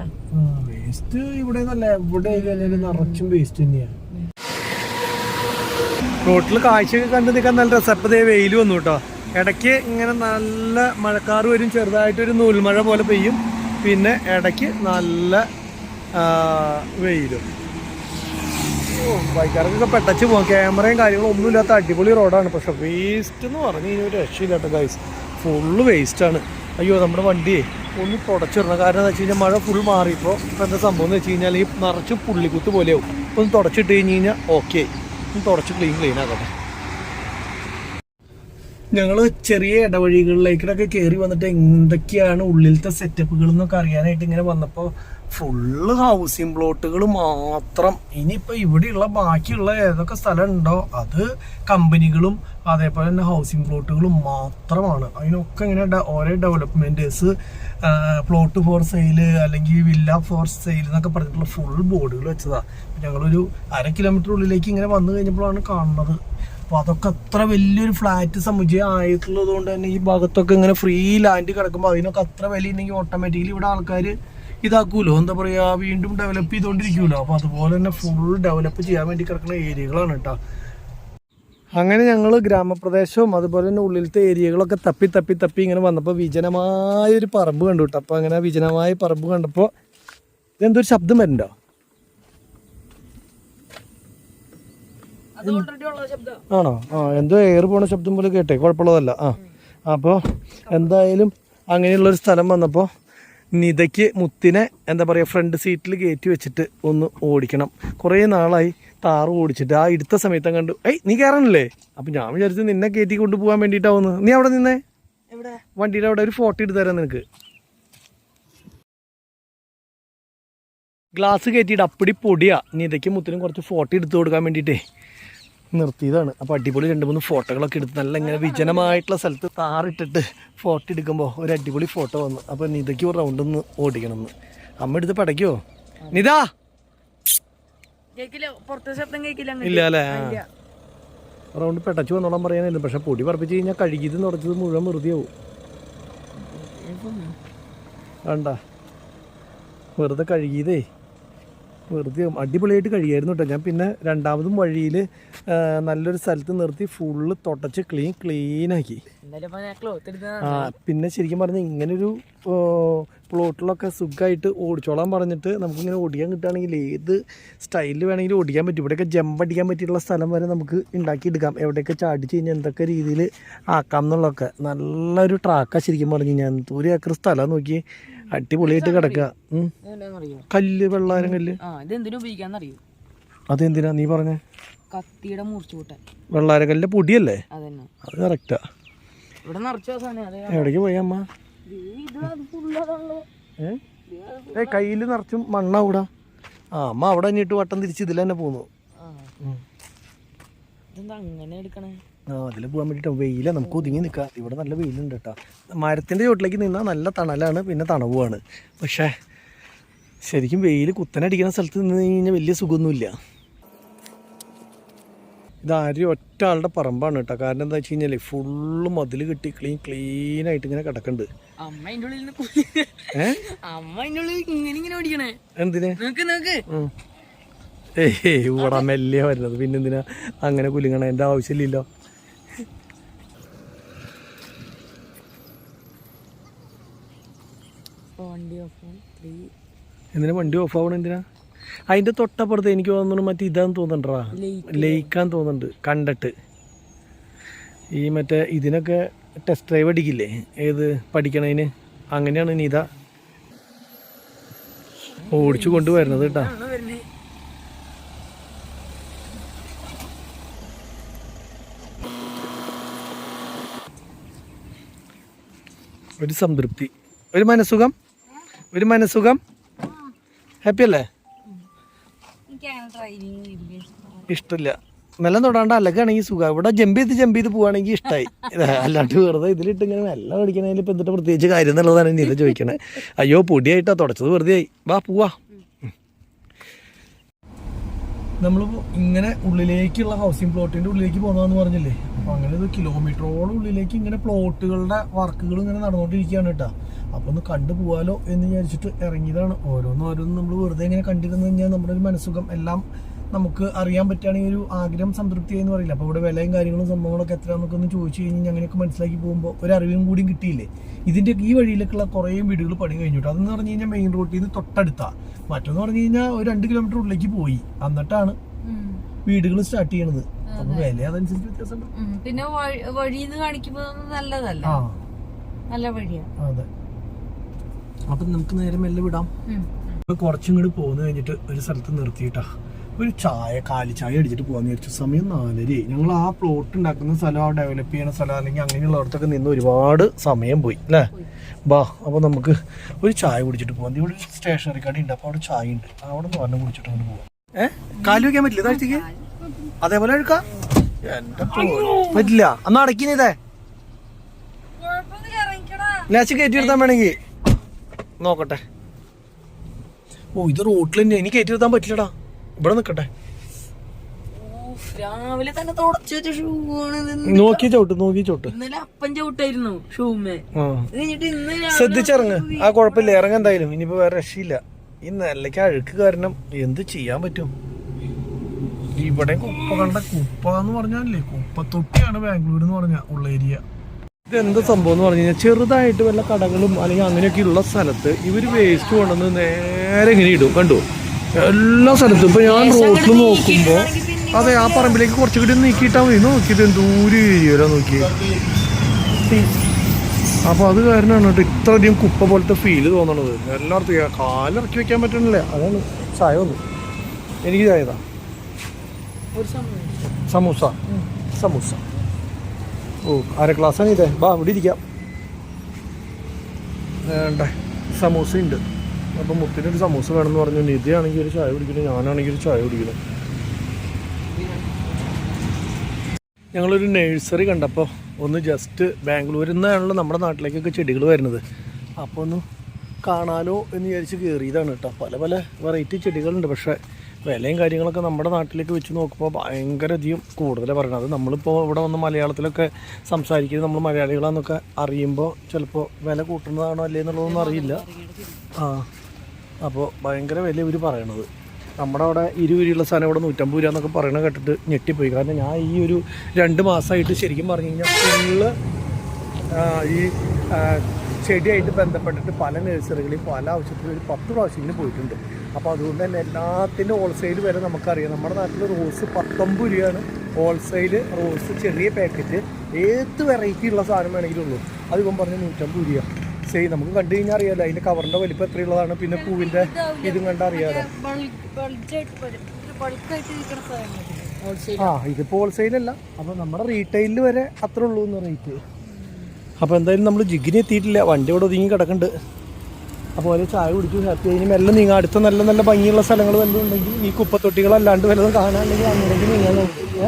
വേസ്റ്റ് ഇവിടെ നല്ല ഇവിടെ നിറച്ചും വേസ്റ്റ് തന്നെയാണ്. റോട്ടില് കാഴ്ചയൊക്കെ കണ്ടു നിൽക്കാൻ നല്ല രസം. ഇപ്പൊ വെയിൽ വന്നു കേട്ടോ. ഇടയ്ക്ക് ഇങ്ങനെ നല്ല മഴക്കാറ് വരും, ചെറുതായിട്ടൊരു നൂൽമഴ പോലെ പെയ്യും, പിന്നെ ഇടയ്ക്ക് നല്ല വെയിലും. ബൈക്കാർക്കൊക്കെ പെട്ടച്ച് പോകാം. ക്യാമറയും കാര്യങ്ങളും ഒന്നും ഇല്ലാത്ത അടിപൊളി റോഡാണ്. പക്ഷെ വേസ്റ്റ് എന്ന് പറഞ്ഞു കഴിഞ്ഞാൽ ഒരു രക്ഷയില്ലാത്ത ഗൈസ്, ഫുള്ള് വേസ്റ്റാണ്. അയ്യോ നമ്മുടെ വണ്ടിയെ ഒന്ന് തുടച്ചിടണം. കാരണം എന്താ വെച്ച് കഴിഞ്ഞാൽ മഴ ഫുൾ മാറിയപ്പോൾ ഇപ്പം എന്താ സംഭവം എന്ന് വെച്ച് കഴിഞ്ഞാൽ ഈ നിറച്ച് പുള്ളിക്കുത്ത് പോലെയാവും. ഒന്ന് തുടച്ചിട്ട് കഴിഞ്ഞ് കഴിഞ്ഞാൽ ഓക്കെ, ഒന്ന് തുടച്ച് ക്ലീൻ ആക്കട്ടെ. ഞങ്ങള് ചെറിയ ഇടവഴികളിലേക്കൊക്കെ കയറി വന്നിട്ട് എന്തൊക്കെയാണ് ഉള്ളിലത്തെ സെറ്റപ്പുകൾ എന്നൊക്കെ അറിയാനായിട്ട് ഇങ്ങനെ വന്നപ്പോൾ ഫുള്ള് ഹൗസിംഗ് പ്ലോട്ടുകൾ മാത്രം. ഇനിയിപ്പോൾ ഇവിടെയുള്ള ബാക്കിയുള്ള ഏതൊക്കെ സ്ഥലം ഉണ്ടോ അത് കമ്പനികളും അതേപോലെ തന്നെ ഹൗസിംഗ് പ്ലോട്ടുകളും മാത്രമാണ്. അതിനൊക്കെ ഇങ്ങനെ ഓരോ ഡെവലപ്മെൻറ്റേഴ്സ് പ്ലോട്ട് ഫോർ സെയില് അല്ലെങ്കിൽ വില്ല ഫോർ സെയിൽ എന്നൊക്കെ പറഞ്ഞിട്ടുള്ള ഫുൾ ബോർഡുകൾ വെച്ചതാണ്. ഞങ്ങളൊരു 1/2 കിലോമീറ്റർ ഉള്ളിലേക്ക് ഇങ്ങനെ വന്നു കഴിഞ്ഞപ്പോഴാണ് കാണുന്നത്. അപ്പോൾ അതൊക്കെ അത്ര വലിയൊരു ഫ്ലാറ്റ് സമുച്ചയം ആയിട്ടുള്ളത് കൊണ്ട് തന്നെ ഈ ഭാഗത്തൊക്കെ ഇങ്ങനെ ഫ്രീ ലാൻഡ് കിടക്കുമ്പോൾ അതിനൊക്കെ അത്ര വില ഉണ്ടെങ്കിൽ ഓട്ടോമാറ്റിക്കലി ഇവിടെ ആൾക്കാർ ഇതാക്കുമല്ലോ, എന്താ പറയുക, വീണ്ടും ഡെവലപ്പ് ചെയ്തുകൊണ്ടിരിക്കുമല്ലോ. അപ്പോൾ അതുപോലെ തന്നെ ഫുൾ ഡെവലപ്പ് ചെയ്യാൻ വേണ്ടി കിടക്കുന്ന ഏരിയകളാണ് കേട്ടോ. അങ്ങനെ ഞങ്ങൾ ഗ്രാമപ്രദേശവും അതുപോലെ തന്നെ ഉള്ളിലത്തെ ഏരിയകളൊക്കെ തപ്പി തപ്പി തപ്പി ഇങ്ങനെ വന്നപ്പോൾ വിജനമായൊരു പറമ്പ് കണ്ടു കേട്ടോ. അപ്പോൾ അങ്ങനെ വിജനമായ പറമ്പ് കണ്ടപ്പോൾ ഇതെന്തൊരു ശബ്ദം വരുന്നുണ്ടോ? ആണോ? എന്തോ എയർ പോണ ശബ്ദം പോലെ കേട്ടേ, കുഴപ്പമുള്ളതല്ല. അപ്പോൾ എന്തായാലും അങ്ങനെയുള്ളൊരു സ്ഥലം വന്നപ്പോൾ നിതയ്ക്ക് മുത്തിനെ എന്താ പറയുക ഫ്രണ്ട് സീറ്റിൽ കയറ്റി വെച്ചിട്ട് ഒന്ന് ഓടിക്കണം. കുറേ നാളായി താറ് ഓടിച്ചിട്ട്. ആ എടുത്ത സമയത്ത് കണ്ടു, നീ കയറണല്ലേ? അപ്പം ഞാൻ വിചാരിച്ചു നിന്നെ കയറ്റി കൊണ്ടുപോകാൻ വേണ്ടിയിട്ടാവുന്നു. നീ അവിടെ നിന്നേ, വണ്ടിയുടെ അവിടെ ഒരു ഫോട്ടോ എടുത്ത് തരാം നിനക്ക്. ഗ്ലാസ് കയറ്റിയിട്ട് അപ്പടി പൊടിയാ. നിതയ്ക്ക് മുത്തിനും കുറച്ച് ഫോട്ടോ എടുത്ത് കൊടുക്കാൻ വേണ്ടിയിട്ടേ നിർത്തിയതാണ്. അപ്പോൾ അടിപൊളി 2-3 ഫോട്ടോകളൊക്കെ എടുത്ത് നല്ല ഇങ്ങനെ വിജനമായിട്ടുള്ള സ്ഥലത്ത് താറിട്ടിട്ട് ഫോട്ടോ എടുക്കുമ്പോൾ ഒരു അടിപൊളി ഫോട്ടോ വന്നു. അപ്പോൾ നിതയ്ക്ക് ഒരു റൗണ്ട് ഒന്ന് ഓടിക്കണം എന്ന്. അമ്മ എടുത്ത് പടയ്ക്കോ നിതാ? ഇല്ല അല്ലേ? റൗണ്ട് പെട്ടച്ചു വന്നോളാൻ പറയാനായിരുന്നു. പക്ഷെ പൊടി പറപ്പിച്ച് കഴിഞ്ഞാൽ കഴുകിയത് തുടച്ചത് മുഴുവൻ വെറുതെയാവും. വേണ്ട, വെറുതെ കഴുകിയതേ വെറുതെ അടിപൊളിയായിട്ട് കഴിയായിരുന്നു കേട്ടോ. ഞാൻ പിന്നെ രണ്ടാമതും വഴിയിൽ നല്ലൊരു സ്ഥലത്ത് നിർത്തി ഫുള്ള് തുടച്ച് ക്ലീനാക്കി. പിന്നെ ശരിക്കും പറഞ്ഞാൽ ഇങ്ങനൊരു പ്ലോട്ടിലൊക്കെ സുഖമായിട്ട് ഓടിച്ചോളാൻ പറഞ്ഞിട്ട് നമുക്കിങ്ങനെ ഓടിക്കാൻ കിട്ടുകയാണെങ്കിൽ ഏത് സ്റ്റൈലിൽ വേണമെങ്കിലും ഓടിക്കാൻ പറ്റും. ഇവിടെയൊക്കെ ജമ്പ് അടിക്കാൻ പറ്റിയിട്ടുള്ള സ്ഥലം വരെ നമുക്ക് ഉണ്ടാക്കിയെടുക്കാം. എവിടെയൊക്കെ ചാടിച്ച് കഴിഞ്ഞാൽ എന്തൊക്കെ രീതിയിൽ ആക്കാം എന്നുള്ളതൊക്കെ നല്ലൊരു ട്രാക്കാണ് ശരിക്കും പറഞ്ഞു കഴിഞ്ഞാൽ. 1 ഏക്കർ സ്ഥലം നോക്കി അടിപൊളിയായിട്ട് കിടക്കുക. കല്ല്, വെള്ളാരം കല്ല്. അതെന്തിനാ നീ പറഞ്ഞേ? കത്തിയുടെ മൂർച്ചൂട്ടൻ. വെള്ളാരം കല്ലിന്റെ പൊടിയല്ലേ? അത് കറക്റ്റാ. എവിടേക്ക് പോയി അമ്മ? കയ്യിൽ നിറച്ചും മണ്ണ അവിടെ. അമ്മ അവിടെ തന്നെയിട്ട് വട്ടം തിരിച്ച് ഇതിൽ തന്നെ പോന്നു. അതിൽ പോകാൻ വേണ്ടിയിട്ടാണ്. വെയില നമുക്ക് ഒതുങ്ങി നിൽക്കാം. ഇവിടെ നല്ല വെയിലുണ്ട് കേട്ടോ. മരത്തിൻ്റെ ചോട്ടിലേക്ക് നിന്നാൽ നല്ല തണലാണ്, പിന്നെ തണവുമാണ്. പക്ഷേ ശരിക്കും വെയിൽ കുത്തനടിക്കുന്ന സ്ഥലത്ത് നിന്ന് കഴിഞ്ഞാൽ വലിയ സുഖമൊന്നുമില്ല. ഇതാരും ഒറ്റ ആളുടെ പറമ്പാണ് കേട്ടോ. കാരണം എന്താ വെച്ച് കഴിഞ്ഞാൽ ഫുള്ള് മതിൽ കെട്ടി ക്ലീനായിട്ട് ഇങ്ങനെ കിടക്കുന്നുണ്ട്. എന്തിന്? ഇവിടെ മെല്ലിയ വരുന്നത്, പിന്നെന്തിനാ അങ്ങനെ കുലുങ്ങണ? എൻ്റെ ആവശ്യമില്ലല്ലോ. എന്തിനാ വണ്ടി ഓഫ് ആവണം? എന്തിനാ? അതിൻ്റെ തൊട്ടപ്പുറത്ത് എനിക്ക് തോന്നുന്നു മറ്റേ ഇതാന്ന് തോന്നണ്ടാ, ലേക്കാന്ന് തോന്നുന്നുണ്ട് കണ്ടിട്ട്. ഈ മറ്റേ ഇതിനൊക്കെ ടെസ്റ്റ് ഡ്രൈവ് അടിക്കില്ലേ ഏത് പഠിക്കണതിന്, അങ്ങനെയാണ് നീത ഓടിച്ചു കൊണ്ടുവരുന്നത് കേട്ടോ. ഒരു സംതൃപ്തി, ഒരു മനസുഖം. ഹാപ്പി അല്ലേ? ഇഷ്ടമില്ല. മെല്ലെ തൊടാണ്ട് അല്ലക്കാണെങ്കിൽ സുഖം. ഇവിടെ ജമ്പ് ചെയ്ത് പോവുകയാണെങ്കിൽ ഇഷ്ടമായി. അല്ലാണ്ട് വെറുതെ ഇതിലിട്ട് ഇങ്ങനെ മെല്ലെ പഠിക്കണതിൽ ഇപ്പം എന്നിട്ട് പ്രത്യേകിച്ച് കാര്യം എന്നുള്ളതാണ് നീത ചോദിക്കണേ. അയ്യോ പൊടിയായിട്ടാ തുടച്ചത്, വെറുതെ ആയി. പോവാ. നമ്മളിപ്പോൾ ഇങ്ങനെ ഉള്ളിലേക്കുള്ള ഹൗസിംഗ് പ്ലോട്ടിൻ്റെ ഉള്ളിലേക്ക് പോകുന്നതെന്ന് പറഞ്ഞില്ലേ. അപ്പോൾ അങ്ങനെ ഒരു കിലോമീറ്ററോളം ഉള്ളിലേക്ക് ഇങ്ങനെ പ്ലോട്ടുകളുടെ വർക്കുകൾ ഇങ്ങനെ നടന്നുകൊണ്ടിരിക്കുകയാണ് കേട്ടോ. അപ്പോൾ ഒന്ന് കണ്ടു പോകാലോ എന്ന് വിചാരിച്ചിട്ട് ഇറങ്ങിയതാണ്. ഓരോന്നും നമ്മൾ വെറുതെ ഇങ്ങനെ കണ്ടിരുന്നു കഴിഞ്ഞാൽ നമ്മുടെ ഒരു മനസ്സുഖം എല്ലാം നമുക്ക് അറിയാൻ പറ്റുകയാണെങ്കിൽ ഒരു ആഗ്രഹം സംതൃപ്തി എന്ന് പറയില്ല. അപ്പോൾ ഇവിടെ വിലയും കാര്യങ്ങളും സംഭവങ്ങളൊക്കെ എത്രയാണെന്നൊക്കെ ഒന്ന് ചോദിച്ചു കഴിഞ്ഞാൽ അങ്ങനെയൊക്കെ മനസ്സിലാക്കി പോകുമ്പോൾ ഒരു അറിവും കൂടിയും കിട്ടിയില്ലേ. ഇതിൻ്റെ ഈ വഴിയിലേക്കുള്ള കുറേ വീടുകൾ പണി കഴിഞ്ഞിട്ട് അതെന്ന് പറഞ്ഞു കഴിഞ്ഞാൽ മെയിൻ റോഡിൽ നിന്ന് തൊട്ടടുത്താണ്. മറ്റൊന്ന് പറഞ്ഞു കഴിഞ്ഞാൽ ഒരു 2 കിലോമീറ്റർ ഉള്ളിലേക്ക് പോയി എന്നിട്ടാണ് വീടുകൾ സ്റ്റാർട്ട് ചെയ്യണത്. അപ്പോൾ വില അതനുസരിച്ച് വ്യത്യാസമുണ്ട്. പിന്നെ വഴിന്ന് കാണിക്കുമ്പോൾ നല്ലതല്ല, നല്ല വഴിയാണ്. അതെ. അപ്പം നമുക്ക് നേരെ മെല്ലെ വിടാം. കുറച്ചും കൂടി പോന്നു കഴിഞ്ഞിട്ട് ഒരു സ്ഥലത്ത് നിർത്തിയിട്ടാ. ഒരു ചായ കാലി ചായ അടിച്ചിട്ട് പോകാന്ന് വിചാരിച്ചു. സമയം 4:30. ഞങ്ങൾ ആ പ്ലോട്ട് ഉണ്ടാക്കുന്ന സ്ഥലം, ഡെവലപ്പ് ചെയ്യുന്ന സ്ഥലം, അല്ലെങ്കിൽ അങ്ങനെയുള്ളവർക്കൊക്കെ നിന്ന് ഒരുപാട് സമയം പോയി അല്ലേ. ബാ, അപ്പോൾ നമുക്ക് ഒരു ചായ കുടിച്ചിട്ട് പോകാം. ഇവിടെ സ്റ്റേഷനറി കട ഉണ്ട്, അപ്പോൾ അവിടെ ചായ ഉണ്ട്, അവിടെ നിന്ന് പറഞ്ഞ് കുടിച്ചിട്ട് അങ്ങനെ പോവാം. കാല് വയ്ക്കാൻ പറ്റില്ല താഴ്ചക്ക്, അതേപോലെ എടുക്കാം. എന്റെ പറ്റില്ല, അന്ന് അടക്കിനേ ലാച്ച് കയറ്റി എടുത്താൻ വേണമെങ്കിൽ നോക്കട്ടെ. ഓ, ഇത് റോട്ടിൽ തന്നെ, എനിക്ക് കയറ്റി എടുത്താൻ പറ്റില്ലടാ, ഇവിടെ നിക്കട്ടെ. രാവിലെ തന്നെ തുടച്ചു വെച്ച ഷൂ നോക്കി ചോട്ട് ഇന്നലെ അപ്പൻ ചവിട്ടായിരുന്നു ഷൂമേ. ശ്രദ്ധിച്ചിറങ്ങ്, ആ കുഴപ്പമില്ല, ഇറങ്ങ എന്തായാലും. ഇനിയിപ്പോ വേറെ രക്ഷയില്ല. ഈ നെല്ലയ്ക്ക് അഴുക്ക് കാരണം എന്ത് ചെയ്യാൻ പറ്റും. ഇവിടെ കുപ്പ കണ്ട, കുപ്പ എന്ന് പറഞ്ഞാലേ കുപ്പത്തൊട്ടിയാണ് ബാംഗ്ലൂർ എന്ന് പറഞ്ഞ ഉള്ള ഏരിയ. ഇതെന്താ സംഭവം എന്ന് പറഞ്ഞു കഴിഞ്ഞാൽ, ചെറുതായിട്ട് വല്ല കടകളും അല്ലെങ്കിൽ അങ്ങനെയൊക്കെ ഉള്ള സ്ഥലത്ത് ഇവർ വേസ്റ്റ് കൊണ്ടുവന്ന് നേരെ ഇങ്ങനെ ഇടും. കണ്ടു എല്ലാ സ്ഥലത്തും. ഇപ്പൊ ഞാൻ റോഡിൽ നോക്കുമ്പോ അതെ, ആ പറമ്പിലേക്ക് കുറച്ചുകൂടി നീക്കിയിട്ടാ മതി. നോക്കിയിട്ട് ദൂരെ ഏരിയല്ലോ നോക്കി. അപ്പൊ അത് കാരണമാണ് കേട്ടോ ഇത്രയധികം കുപ്പ പോലത്തെ ഫീല് തോന്നണത്. എല്ലായിടത്തും കാലിറക്കി വെക്കാൻ പറ്റണില്ല. അതാണ് ചായ വന്നു. എനിക്ക് ചായതാ സമൂസ. സമൂസ ഓ, അര ഗ്ലാസ്സാണ് ഇതേ. ബാ, ഇവിടെ ഇരിക്കാം. വേണ്ടേ, സമൂസ ഉണ്ട്. അപ്പം മുത്തിനൊരു സമൂസ വേണമെന്ന് പറഞ്ഞു. നിധിയാണെങ്കിൽ ഒരു ചായ കുടിക്കണം, ഞാനാണെങ്കിൽ ഒരു ചായ കുടിക്കണം. ഞങ്ങളൊരു നഴ്സറി കണ്ടപ്പോൾ ഒന്ന് ജസ്റ്റ്, ബാംഗ്ലൂരിൽ നിന്നാണല്ലോ നമ്മുടെ നാട്ടിലേക്കൊക്കെ ചെടികൾ വരുന്നത്, അപ്പോൾ ഒന്ന് കാണാലോ എന്ന് വിചാരിച്ച് കയറിയതാണ് കേട്ടോ. പല പല വെറൈറ്റി ചെടികളുണ്ട്. പക്ഷേ വിലയും കാര്യങ്ങളൊക്കെ നമ്മുടെ നാട്ടിലേക്ക് വെച്ച് നോക്കുമ്പോൾ ഭയങ്കര അധികം കൂടുതലാണ് പറയുന്നത്. നമ്മളിപ്പോൾ ഇവിടെ വന്ന് മലയാളത്തിലൊക്കെ സംസാരിക്കുന്നത് നമ്മൾ മലയാളികളാണെന്നൊക്കെ അറിയുമ്പോൾ ചിലപ്പോൾ വില കൂട്ടുന്നതാണോ അല്ലേ എന്നുള്ളതൊന്നും അറിയില്ല. അപ്പോൾ ഭയങ്കര വില ഇവർ പറയണത്. നമ്മുടെ അവിടെ 20 രൂപയുള്ള സാധനം ഇവിടെ 150 രൂപ എന്നൊക്കെ പറയണത് കേട്ടിട്ട് ഞെട്ടിപ്പോയി. കാരണം ഞാൻ ഈ ഒരു 2 മാസമായിട്ട് ശരിക്കും പറഞ്ഞു കഴിഞ്ഞാൽ ഫുള്ള് ഈ ചെടിയായിട്ട് ബന്ധപ്പെട്ടിട്ട് പല നഴ്സറികളിൽ പല ആവശ്യത്തിലും ഒരു 10 പ്രാവശ്യങ്ങളിൽ പോയിട്ടുണ്ട്. അപ്പോൾ അതുകൊണ്ട് തന്നെ എല്ലാത്തിൻ്റെ ഹോൾസെയിൽ വരെ നമുക്കറിയാം. നമ്മുടെ നാട്ടിൽ റോസ് 19 രൂപയാണ് ഹോൾസെയിൽ റോസ്, ചെറിയ പാക്കറ്റ്. ഏത് വെറൈറ്റി ഉള്ള സാധനം വേണമെങ്കിലും ഉള്ളൂ. അതിപ്പം പറഞ്ഞ് 150 രൂപ സെയിം. നമുക്ക് കണ്ടു കഴിഞ്ഞാൽ അറിയാമല്ലോ അതിൻ്റെ കവറിൻ്റെ വലിപ്പം എത്രയുള്ളതാണ്. പിന്നെ പൂവിൻ്റെ ഇതും കണ്ടാൽ അറിയാമല്ലോ. ഇതിപ്പോൾ ഹോൾസെയിലല്ല, അപ്പോൾ നമ്മുടെ റീറ്റെയിലിൽ വരെ അത്ര ഉള്ളൂ എന്ന് റേറ്റ്. അപ്പോൾ എന്തായാലും നമ്മൾ ജിഗിന് എത്തിയിട്ടില്ല, വണ്ടി ഇവിടെ ഒതുങ്ങി കിടക്കുന്നുണ്ട്. അപ്പോൾ ഒരു ചായ കുടിച്ചു ഹാപ്പി. അതിന് മെല്ലെ നീങ്ങാം. അടുത്ത നല്ല നല്ല ഭംഗിയുള്ള സ്ഥലങ്ങൾ വല്ലതും ഉണ്ടെങ്കിൽ, ഈ കുപ്പത്തൊട്ടികളല്ലാണ്ട് വല്ലതും കാണാനുണ്ടെങ്കിൽ അങ്ങനെയെങ്കിൽ നീങ്ങാൻ നോക്കില്ല.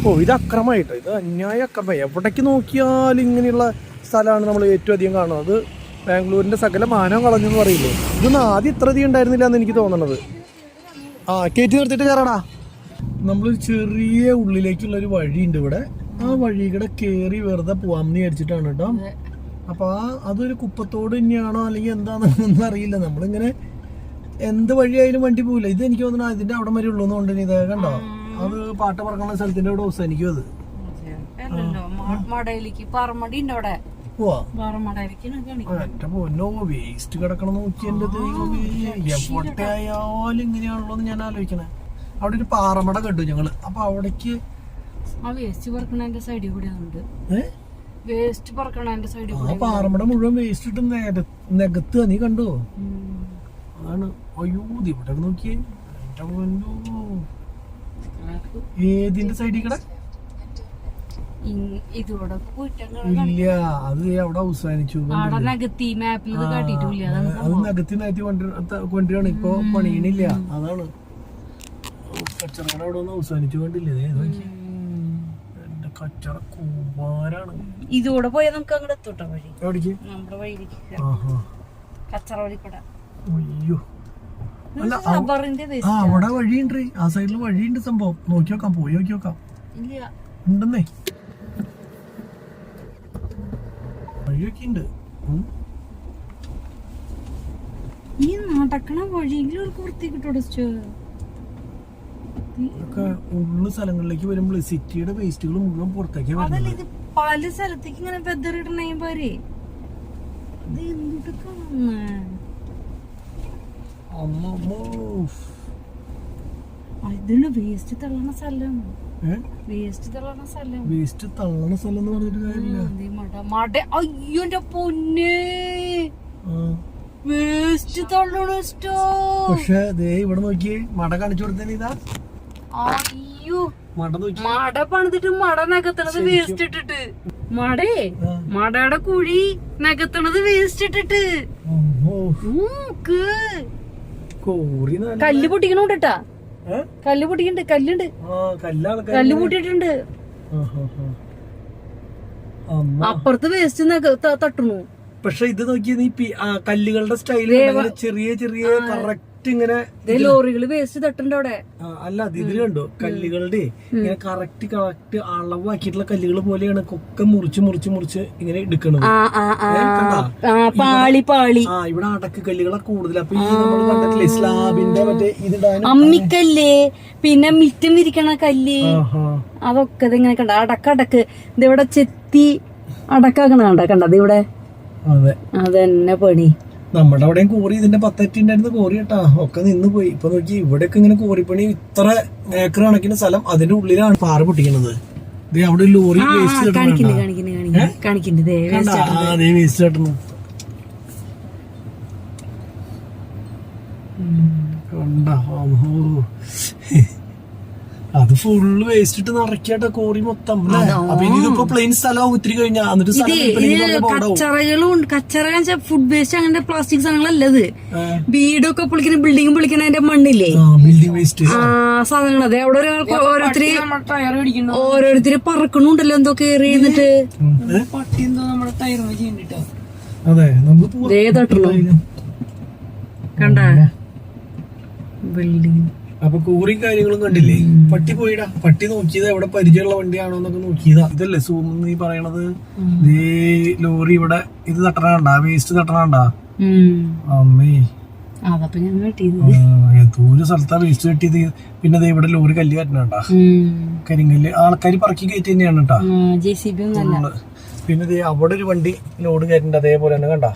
ഓ, ഇത് അക്രമമായിട്ടോ, ഇത് അന്യായ അക്രമം. എവിടേക്ക് നോക്കിയാലും ഇങ്ങനെയുള്ള സ്ഥലമാണ് നമ്മൾ ഏറ്റവും അധികം കാണുന്നത്. അത് ബാംഗ്ലൂരിൻ്റെ സകല മാനവും കളഞ്ഞെന്ന് പറയില്ലേ. ഇതൊന്നും ആദ്യം ഇത്ര അധികം ഉണ്ടായിരുന്നില്ല എന്ന് എനിക്ക് തോന്നണത്. കയറ്റി നിർത്തിയിട്ട് കയറടാ. നമ്മൾ ചെറിയ ഉള്ളിലേക്കുള്ളൊരു വഴിയുണ്ട് ഇവിടെ. ആ വഴി കൂടെ കയറി വെറുതെ പോവാമെന്ന് വിചാരിച്ചിട്ടാണ് കേട്ടോ. അപ്പോൾ അതൊരു കുപ്പത്തോട് തന്നെയാണോ അല്ലെങ്കിൽ എന്താണെന്നൊന്നും അറിയില്ല. നമ്മളിങ്ങനെ എന്ത് വഴിയായാലും വണ്ടി പോവില്ല. ഇത് എനിക്ക് തോന്നുന്നു അതിൻ്റെ അവിടെ വരെ ഉള്ളൂ എന്നുകൊണ്ട് ഇത് കണ്ടോ, അത് പാട്ട പറക്കുന്ന സ്ഥലത്തിൻ്റെ അവിടെ അവസാനിക്കും. അത് വേസ്റ്റ് കിടക്കണം നോക്കി. എൻ്റെ എവിടെ ആയാലും ഇങ്ങനെയാണല്ലോ എന്ന് ഞാൻ ആലോചിക്കണേ. അവിടെ ഒരു പാറമട കണ്ടു ഞങ്ങള്. അപ്പൊ അവിടേക്ക് പാറമട മുഴുവൻ വേസ്റ്റ് ഇട്ട് നികത്തുക. നീ കണ്ടോ? അതാണ്. അയ്യോ, ഇവിടെ നോക്കിയേ. ഏതിന്റെ സൈഡിൽ കൂടെ ഇല്ല, അത് അവിടെ അവസാനിച്ചു. അത് നികത്തി കൊണ്ടുവരാണ്. ഇപ്പൊ പണിയണില്ല. അതാണ് കച്ചറ അവിടെ ഒന്ന് അവസാനിച്ചു കൊണ്ടില്ലേ. എന്റെ കച്ചറ കൂമാരാണ്. ഇതോടെ പോയാൽ നമുക്ക് അങ്ങോട്ട് എത്തോട്ടെ വഴി. എവിടേക്ക്? നമ്മുടെ വഴിയിലേക്ക് കച്ചറ വഴിക്കൂടെ. അയ്യോ, അല്ല അവിടെ വഴിയുണ്ട്. ആ സൈഡിൽ വഴിയുണ്ട്. സംഭവം നോക്കി നോക്കാം, പോയി നോക്കി നോക്കാം. ഉണ്ടെന്നേ, വഴിയൊക്കെ ഉണ്ട്. ഈ നടക്കണ വഴിയെങ്കിലും വൃത്തിക്കിട്ടോടെ ഉള്ള സ്ഥലങ്ങളിലേക്ക് വരുമ്പോൾ സിറ്റിയുടെ വേസ്റ്റുകൾ മുഴുവൻ പുറത്തേക്ക് പല സ്ഥലത്തേക്ക് ഇങ്ങനെ വെതറിടണേ പോരെ. ഇതിന് വേസ്റ്റ് തള്ളണ സ്ഥലം. വേസ്റ്റ് തള്ളണ സ്ഥലം എന്ന് പറഞ്ഞിട്ട് കാര്യമില്ല. അയ്യോ എന്റെ പൊന്നേ, വേസ്റ്റ് തള്ളണ സ്റ്റോ. പക്ഷെ ദേ ഇവിടെ നോക്കിയേ, മട കാണിച്ചു കൊടുത്തേ ഇതാ. അയ്യോ, മട നോക്കി, മട പണിതിട്ട് മട നികത്തണത് വേസ്റ്റ് ഇട്ടിട്ട്. മടയുടെ കുഴി നികത്തണത് വേസ്റ്റ് ഇട്ടിട്ട്. കോറി കല്ല് പൊട്ടിക്കണോട്ടാ, കല്ല് പൊട്ടിക്കണ്ട്, കല്ലുണ്ട്, കല്ല് പൊട്ടിയിട്ടുണ്ട്. അപ്പുറത്ത് വേസ്റ്റ് തട്ടണു. പക്ഷെ ഇത് നോക്കിയ നീ കല്ലുകളുടെ സ്റ്റൈല് ചെറിയ ചെറിയ കറക്റ്റ് ഇങ്ങനെ ലോറികള് വേസ്റ്റ് തട്ടുണ്ട് അവിടെ. അല്ല അത് ഇതില് കണ്ടോ, കല്ലുകളുടെ ഇങ്ങനെ കറക്റ്റ് അളവാക്കിയിട്ടുള്ള കല്ലുകൾ പോലെയാണ് ഒക്കെ മുറിച്ച് മുറിച്ച് മുറിച്ച് ഇങ്ങനെ എടുക്കണത്. പാളി പാളി ഇവിടെ അടക്ക് കല്ലുകളൊക്കെ കൂടുതൽ. അപ്പൊ ഈ നമ്മൾ കണ്ടിട്ടില്ലേ സ്ലാബിന്റെ മറ്റേ ഇതിടാനും അമ്മിക്കല്ല്, പിന്നെ മിറ്റം വിരിക്കണ കല്ല്, അതൊക്കെ ഇങ്ങനെ കണ്ട അടക്ക് ഇതിവിടെ ചെത്തി അടക്കാക്കണ കണ്ടത് ഇവിടെ. അതെ, അതന്നെ പണി. നമ്മുടെ അവിടെയും കോറി ഇതിന്റെ 10 ഉണ്ടായിരുന്ന കോറി കേട്ടാ, ഒക്കെ നിന്ന് പോയി. ഇപ്പൊ നോക്കി ഇവിടെയൊക്കെ ഇങ്ങനെ കോറിപ്പണി, ഇത്ര ഏക്കർ കണക്കിന് സ്ഥലം അതിന്റെ ഉള്ളിലാണ് പാറ പൊട്ടിക്കുന്നത്. അവിടെ ലോറി വേസ്റ്റ് അതേ വേസ്റ്റ് കേട്ടുന്നു. കണ്ടാ, അത് ഫുള്ള് വേസ്റ്റ് ഇട്ട് നിറയ്ക്കാട്ട കോറി മൊത്തം. അപ്പൊ ഇതിപ്പോ പ്ലെയിൻ സ്ഥലമാവും ഇത്തിരി കഴിഞ്ഞാ. കച്ചറകളും കച്ചറ ഫുഡ് വേസ്റ്റ് അങ്ങനെ പ്ലാസ്റ്റിക് സാധനങ്ങളല്ലത്. വീടൊക്കെ പൊളിക്കണ ബിൽഡിംഗ് പൊളിക്കണ മണ്ണില്ലേ, ബിൽഡിംഗ് വേസ്റ്റ് സാധനങ്ങൾ. അതെ, അവിടെ ഓരോരുത്തര് പറക്കണുണ്ടല്ലോ എന്തോ കേറി എന്നിട്ട്. അതെ, കണ്ട ബിൽഡിംഗ്. അപ്പൊ കോറിയും കാര്യങ്ങളും കണ്ടില്ലേ. പട്ടി പോയിടാ, പട്ടി നോക്കിയതാ എവിടെ പരിചയമുള്ള വണ്ടിയാണോ എന്നൊക്കെ നോക്കിയതാ. ഇതല്ലേ സൂം നീ പറയണത്. ഈ ലോറി ഇവിടെ ഇത് തട്ടണണ്ടാ, വേസ്റ്റ് തട്ടണണ്ടാ. അമ്മേ, ദൂര സ്ഥലത്താ വേസ്റ്റ് കെട്ടിയത്. പിന്നെ ഇവിടെ ലോറി കല്ല് കയറ്റണണ്ടാ, കരിങ്കല്ല്. ആൾക്കാർ പറക്കി കയറ്റി തന്നെയാണ് കേട്ടാ. പിന്നെ അവിടെ ഒരു വണ്ടി ലോഡ് കയറ്റണ്ട, അതേപോലെ തന്നെ കണ്ടാ.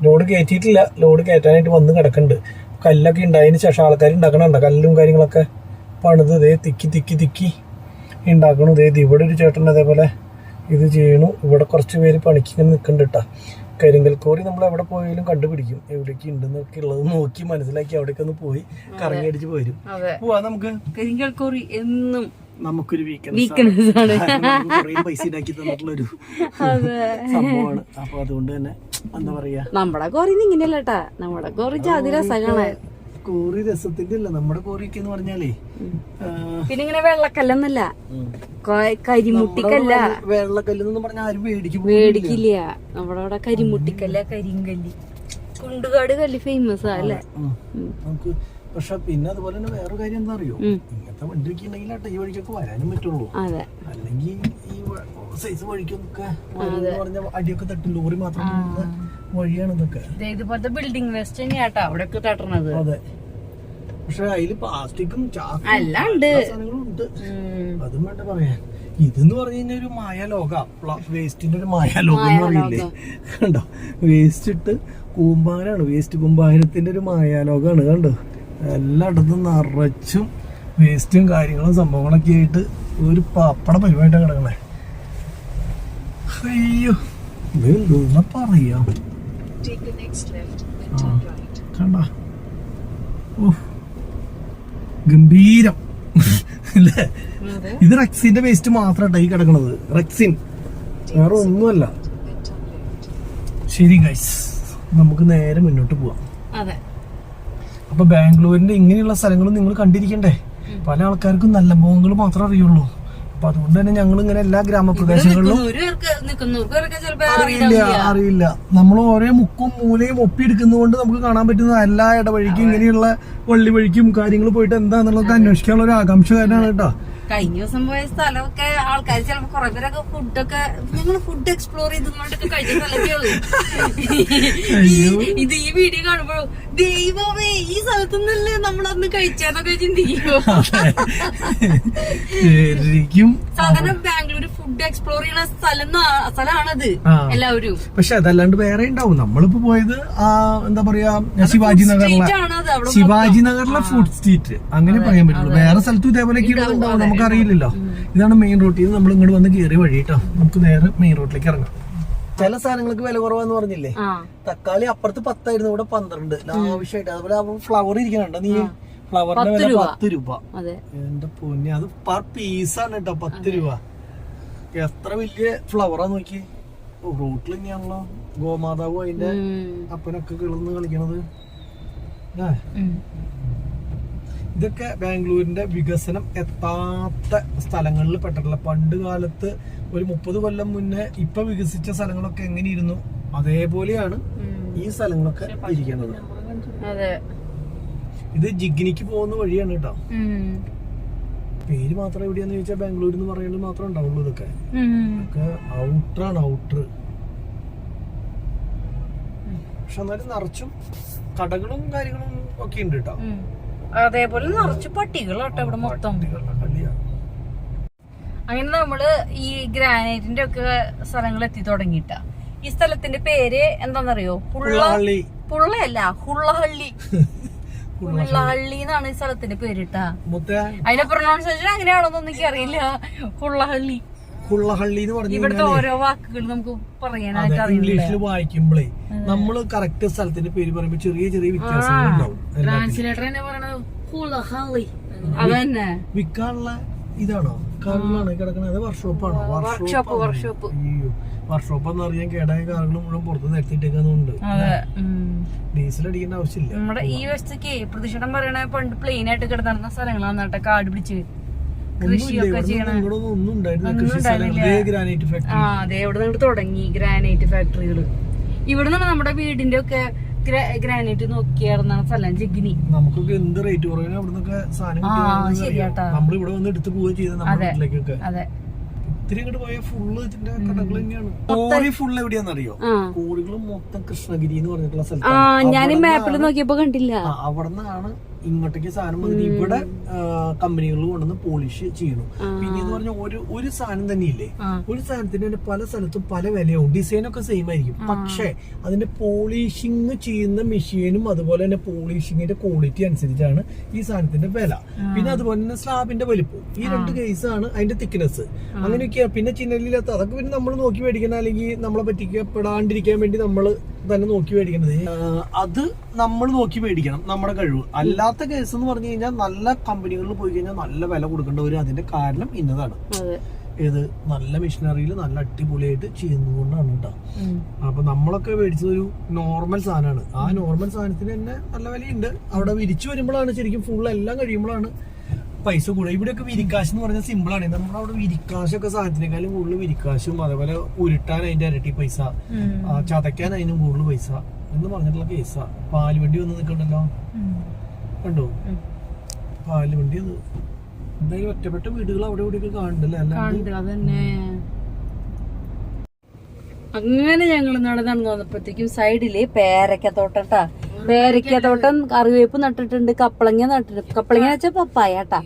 ലോഡ് കയറ്റിയിട്ടില്ല, ലോഡ് കയറ്റാനായിട്ട് വന്ന് കിടക്കുന്നുണ്ട്. കല്ലൊക്കെ ഉണ്ടായതിന് ശേഷം ആൾക്കാർ ഉണ്ടാക്കണുണ്ട, കല്ലും കാര്യങ്ങളൊക്കെ പണിത് ഇതേ തിക്കി ഉണ്ടാക്കണു. ഇതേ ഇവിടെ ഒരു ചേട്ടൻ അതേപോലെ ഇത് ചെയ്യണു. ഇവിടെ കുറച്ച് പേര് പണിക്ക് ഇങ്ങനെ നിൽക്കുന്നുണ്ട് കേട്ടാ. കരിങ്കൽ കോറി നമ്മൾ എവിടെ പോയാലും കണ്ടുപിടിക്കും, എവിടേക്ക് ഉണ്ടെന്നൊക്കെ ഉള്ളത് നോക്കി മനസ്സിലാക്കി അവിടേക്ക് ഒന്ന് പോയി കറങ്ങി അടിച്ച് പോരും. പോവാ നമുക്ക്. കരിങ്കൽ കോറി എന്നും നമുക്കൊരു വീക്ക്നെസ് ആണ്, പൈസ ഉണ്ടാക്കി തന്നിട്ടുള്ളൊരു സംഭവമാണ്. അപ്പൊ അതുകൊണ്ട് തന്നെ എന്താ പറയാ, നമ്മുടെ കോറി ഇങ്ങനെയല്ലേട്ടാ, നമ്മുടെ കോറി ജാതി രസമാണ്. കോറി രസത്തിന്റെ അല്ല, നമ്മുടെ കോറിയൊക്കെ എന്ന് പറഞ്ഞാലേ പിന്നെ ഇങ്ങനെ വെള്ളക്കല്ലെന്നല്ല, കരിമുട്ടിക്കല്ല. വെള്ളക്കല്ലെന്ന് പറഞ്ഞാൽ ആരും മേടിക്കില്ല. നമ്മുടെ അവിടെ കരിമുട്ടിക്കല്ല, കരിങ്കല്ല്, കുണ്ടുകാട് കല്ല് ഫേമസ് അല്ലേ നമുക്ക്. പക്ഷെ പിന്നെ അതുപോലെ തന്നെ വേറെ കാര്യം എന്താ അറിയോ, ഇങ്ങനത്തെ വണ്ടിയൊക്കെ ഉണ്ടെങ്കിലാട്ടെ ഈ വഴിക്കൊക്കെ വരാനും പറ്റുള്ളൂ. അല്ലെങ്കിൽ ഈ സൈസ് വഴിക്കൊക്കെ പറഞ്ഞ അടിയൊക്കെ തട്ടും. ലോറി മാത്രം വഴിയാണ് ഇതൊക്കെ. ഇതുപോലത്തെ ബിൽഡിംഗ് വേസ്റ്റ് തന്നെയാട്ടോ അവിടെ തട്ടണത്. അതെ, പക്ഷെ അതില് പ്ലാസ്റ്റിക്കും സാധനങ്ങളും ഉണ്ട്. അതും വേണ്ട പറയാൻ. ഇതെന്ന് പറഞ്ഞു കഴിഞ്ഞാൽ ഒരു മായാലോക, വേസ്റ്റിന്റെ ഒരു മായാലോകം എന്ന് പറയില്ലേ. കണ്ടോ, വേസ്റ്റ് ഇട്ട് കൂമ്പാരാണ്, വേസ്റ്റ് കുമ്പാരത്തിന്റെ ഒരു മായാലോകമാണ്. കണ്ടോ, എല്ലായിടത്തും നിറച്ചും വേസ്റ്റും കാര്യങ്ങളും സംഭവങ്ങളൊക്കെ ആയിട്ട് ഒരു പപ്പട പരിപാടിയാണ് കിടക്കണേ. അയ്യോ, ഇത് എന്തോന്നാ പറയാം. കണ്ട, ഗംഭീരം അല്ലേ. ഇത് റെക്സിന്റെ വേസ്റ്റ് മാത്രമായിട്ടാ ഈ കിടക്കണത്. റെക്സിൻ, വേറെ ഒന്നുമല്ല. ശരി ഗൈസ്, നമുക്ക് നേരെ മുന്നോട്ട് പോവാം. അപ്പൊ ബാംഗ്ലൂരിന്റെ ഇങ്ങനെയുള്ള സ്ഥലങ്ങളും നിങ്ങൾ കണ്ടിരിക്കണ്ടേ. പല ആൾക്കാർക്കും നല്ല മുഖങ്ങൾ മാത്രമേ അറിയുള്ളൂ. അപ്പൊ അതുകൊണ്ട് തന്നെ ഞങ്ങൾ ഇങ്ങനെ എല്ലാ ഗ്രാമപ്രദേശങ്ങളിലും അറിയില്ല. നമ്മൾ ഓരോ മുക്കും മൂലയും ഒപ്പിയെടുക്കുന്നതുകൊണ്ട് നമുക്ക് കാണാൻ പറ്റുന്ന എല്ലാ ഇടവഴിക്കും ഇങ്ങനെയുള്ള വള്ളി വഴിക്കും കാര്യങ്ങൾ പോയിട്ട് എന്താന്നുള്ളതൊക്കെ അന്വേഷിക്കാനുള്ള ഒരു ആകാംക്ഷകാരനാണ് കേട്ടോ. കഴിഞ്ഞ ദിവസം പോയ സ്ഥലമൊക്കെ ആൾക്കാർ ചിലപ്പോ കുറെ പേരൊക്കെ ഫുഡൊക്കെ ഞങ്ങൾ ഫുഡ് എക്സ്പ്ലോർ ചെയ്തോണ്ടൊക്കെ കഴിച്ച സ്ഥലമൊക്കെ ഇത് ഈ വീഡിയോ കാണുമ്പോഴും ദൈവമേ ഈ സ്ഥലത്തുനിന്നല്ലേ നമ്മളന്ന് കഴിച്ചാന്നൊക്കെ ചിന്തിക്കുമോ. സാധാരണ ബാംഗ്ലൂർ ഫുഡ് എക്സ്പ്ലോർ ചെയ്യുന്ന സ്ഥലമാണത് എല്ലാവരും. പക്ഷെ അതല്ലാണ്ട് വേറെ ഉണ്ടാവും. നമ്മളിപ്പോ പോയത് എന്താ പറയാ ശിവാജി നഗറിലെ ഫുഡ് സ്ട്രീറ്റ് അങ്ങനെ പറയാൻ പറ്റുള്ളൂ. വേറെ സ്ഥലത്തും ഇതേപോലെയൊക്കെ ഉണ്ടാവും, നമുക്ക് അറിയില്ലല്ലോ. ഇതാണ് മെയിൻ റോഡ്. ഇത് നമ്മൾ ഇങ്ങോട്ട് വന്ന് കയറിയ വഴി കേട്ടോ. നമുക്ക് നേരെ മെയിൻ റോഡിലേക്ക് ഇറങ്ങാം. ചില സാധനങ്ങൾക്ക് വില കുറവാന്ന് പറഞ്ഞില്ലേ, തക്കാളി അപ്പുറത്ത് 10 ആയിരുന്നു, ഇവിടെ 12 ലാവശ്യമായിട്ട്. അതുപോലെ ഫ്ലവർ ഇരിക്കണുണ്ടോ നീ, ഫ്ലവറിന്റെ വില 10 രൂപ. എന്റെ പൊന്നെ, അത് പെർ പീസാണ് കേട്ടോ 10 രൂപ. എത്ര വലിയ ഫ്ലവറാ നോക്കി. റോട്ടിൽ തന്നെയാണല്ലോ ഗോമാതാവും അതിന്റെ അപ്പനൊക്കെ കിളന്ന് കളിക്കണത്. ഇതൊക്കെ ബാംഗ്ലൂരിന്റെ വികസനം എത്താത്ത സ്ഥലങ്ങളിൽ പെട്ടിട്ടുള്ള. പണ്ട് കാലത്ത് ഒരു 30 കൊല്ലം മുന്നേ ഇപ്പൊ വികസിച്ച സ്ഥലങ്ങളൊക്കെ എങ്ങനെയിരുന്നു അതേപോലെയാണ് ഈ സ്ഥലങ്ങളൊക്കെ ഇരിക്കുന്നത്. ഇത് ജിഗ്നിക്ക് പോകുന്ന വഴിയാണ് കേട്ടോ. പേര് മാത്രം എവിടെയാന്ന് ചോദിച്ചാൽ ബാംഗ്ലൂർ എന്ന് പറയുന്നത് മാത്രമേ ഉണ്ടാവുള്ളൂ. ഇതൊക്കെ ഔട്ടറാണ്, ഔട്ടർ. പക്ഷെ എന്നാലും നിറച്ചും കടകളും കാര്യങ്ങളും ഒക്കെ ഉണ്ട് കേട്ടോ. അതേപോലെ നിറച്ച് പട്ടികളാട്ടോ ഇവിടെ മൊത്തം. അങ്ങനെ നമ്മള് ഈ ഗ്രാനൈറ്റിന്റെ ഒക്കെ സ്ഥലങ്ങൾ എത്തി തുടങ്ങിട്ടാ. ഈ സ്ഥലത്തിന്റെ പേര് എന്താന്നറിയോ? പുള്ളയല്ല, ഹുള്ളഹള്ളി. ഹുള്ളഹള്ളി എന്നാണ് ഈ സ്ഥലത്തിന്റെ പേരിട്ടാ. അതിന്റെ പ്രൊനൗൺസിയേഷൻ അങ്ങനെയാണോന്നൊന്നും എനിക്ക് അറിയില്ല. ഹുള്ളഹള്ളി, ഹുള്ളഹള്ളി എന്ന് പറഞ്ഞു. ഇവിടുത്തെ ഓരോ വാക്കുകൾ നമുക്ക് പറയാനായിട്ട് ഇംഗ്ലീഷിൽ വായിക്കുമ്പോഴേ നമ്മള് കറക്റ്റ് സ്ഥലത്തിന്റെ പേര് പറയുമ്പോ ചെറിയ ചെറിയ വ്യത്യാസങ്ങൾ ഉണ്ടാവും. ട്രാൻസ്ലേറ്റർ തന്നെ പറയണത് ഹുള്ളഹള്ളി. അതന്നെ വിൽക്കാനുള്ള ഇതാണോ? കാറിലാണ് കിടക്കണത്. വർക്ക്ഷോപ്പാണോ? വർക്ക്ഷോപ്പ്. വർക്ക്ഷോപ്പ് എന്ന് പറഞ്ഞാൽ കേടായ കാറുകൾ മുഴുവൻ പുറത്ത് നിരത്തിട്ടേക്കുന്നുണ്ട്. ഡീസൽ അടിക്കേണ്ട ആവശ്യമില്ല. നമ്മുടെ ഈ വശത്തേക്ക് പ്രതിഷേധം പറയണ പണ്ട് പ്ലെയിൻ ആയിട്ട് കിടന്നിരുന്ന സ്ഥലങ്ങളാണ് കേട്ടോ. കാട് പിടിച്ച് കൃഷിയൊക്കെ ചെയ്യണം. അതെ, ഇവിടെ നിന്ന് തുടങ്ങി ഗ്രാനൈറ്റ് ഫാക്ടറികള്. ഇവിടെ നിന്നാണ് നമ്മുടെ വീടിന്റെ ഒക്കെ ഗ്രാനൈറ്റ് നോക്കിയായിരുന്ന സ്ഥലം ജിഗ്നി. നമുക്കൊക്കെ എന്ത് റേറ്റ് കുറവിന് അവിടുന്നൊക്കെ സാധനം നമ്മളിവിടെ വന്ന് എടുത്ത് പോവുകയും ചെയ്ത് നമ്മുടെ വീട്ടിലേക്കൊക്കെ. ഇത്തിരി ഇങ്ങോട്ട് പോയ ഫുള്ള് ഇതിന്റെ കടകൾ തന്നെയാണ്. Quarry full എവിടെയാണെന്നറിയോ? കോറികൾ മൊത്തം കൃഷ്ണഗിരി എന്ന് പറഞ്ഞിട്ടുള്ള സ്ഥലത്താണ്. ഞാൻ മാപ്പിൽ നോക്കിയപ്പോ കണ്ടില്ല. അവിടെ നിന്നാണ് ഇങ്ങോട്ടേക്ക് സാധനം വന്നിട്ട് ഇവിടെ കമ്പനികളിൽ കൊണ്ടുവന്ന് പോളിഷ് ചെയ്യണം. പിന്നെ എന്ന് പറഞ്ഞാൽ ഒരു സാധനം തന്നെയില്ലേ, ഒരു സാധനത്തിന് തന്നെ പല സ്ഥലത്തും പല വിലയാവും. ഡിസൈനൊക്കെ സെയിം ആയിരിക്കും, പക്ഷെ അതിന്റെ പോളിഷിങ് ചെയ്യുന്ന മെഷീനും അതുപോലെ തന്നെ പോളിഷിങ്ങിന്റെ ക്വാളിറ്റി അനുസരിച്ചാണ് ഈ സാധനത്തിന്റെ വില. പിന്നെ അതുപോലെ തന്നെ സ്ലാബിന്റെ വലിപ്പം, ഈ 2 കേസാണ് അതിന്റെ തിക്നെസ്. അങ്ങനെയൊക്കെയാ. പിന്നെ ചിന്നലില്ലാത്ത അതൊക്കെ പിന്നെ നമ്മൾ നോക്കി മേടിക്കണം, അല്ലെങ്കിൽ നമ്മളെ പറ്റിക്കപ്പെടാണ്ടിരിക്കാൻ വേണ്ടി നമ്മൾ തന്നെ നോക്കി മേടിക്കണത്. അത് നമ്മൾ നോക്കി മേടിക്കണം, നമ്മുടെ കഴിവ്. അല്ലാത്ത കേസ് എന്ന് പറഞ്ഞു കഴിഞ്ഞാൽ നല്ല കമ്പനികളിൽ പോയി കഴിഞ്ഞാൽ നല്ല വില കൊടുക്കേണ്ടി വരും. അതിന്റെ കാരണം ഇന്നതാണ്. ഏത് നല്ല മെഷീനറിയിൽ നല്ല അടിപൊളിയായിട്ട് ചെയ്യുന്നതുകൊണ്ടാണ് കേട്ടോ. അപ്പൊ നമ്മളൊക്കെ മേടിച്ചതൊരു നോർമൽ സാധനമാണ്. ആ നോർമൽ സാധനത്തിന് തന്നെ നല്ല വിലയുണ്ട്. അവിടെ വിരിച്ചു വരുമ്പോഴാണ് ശരിക്കും ഫുള്ള് എല്ലാം കഴിയുമ്പോഴാണ് പൈസ കൂടുക. ഇവിടെയൊക്കെ വിരിക്കാശ് എന്ന് പറഞ്ഞാൽ സിമ്പിൾ ആണ്. നമ്മളവിടെ വിരിക്കാശൊക്കെ സാധനത്തിനേക്കാളും കൂടുതൽ വിരിക്കാശും അതേപോലെ ഉരുട്ടാൻ അതിന്റെ ഇരട്ടി പൈസ, ചതയ്ക്കാൻ അതിനും കൂടുതൽ പൈസ എന്ന് പറഞ്ഞിട്ടുള്ള കേസാ. പാല് വണ്ടി വന്ന് നിൽക്കണ്ടല്ലോ, കണ്ടോ? പാല് വണ്ടി എന്തായാലും ഒറ്റപ്പെട്ട വീടുകൾ അവിടെ ഇവിടെയൊക്കെ കാണണ്ടല്ലേ. അങ്ങനെ ഞങ്ങൾ നടന്നു വന്നപ്പോഴത്തേക്കും സൈഡില് പേരക്കത്തോട്ടാ. പേരക്കത്തോട്ടം, കറിവേപ്പ് നട്ടിട്ടുണ്ട്, കപ്പളങ്ങ നട്ടിട്ടുണ്ട്. കപ്പളങ്ങ വെച്ചാ പപ്പായാട്ടാ.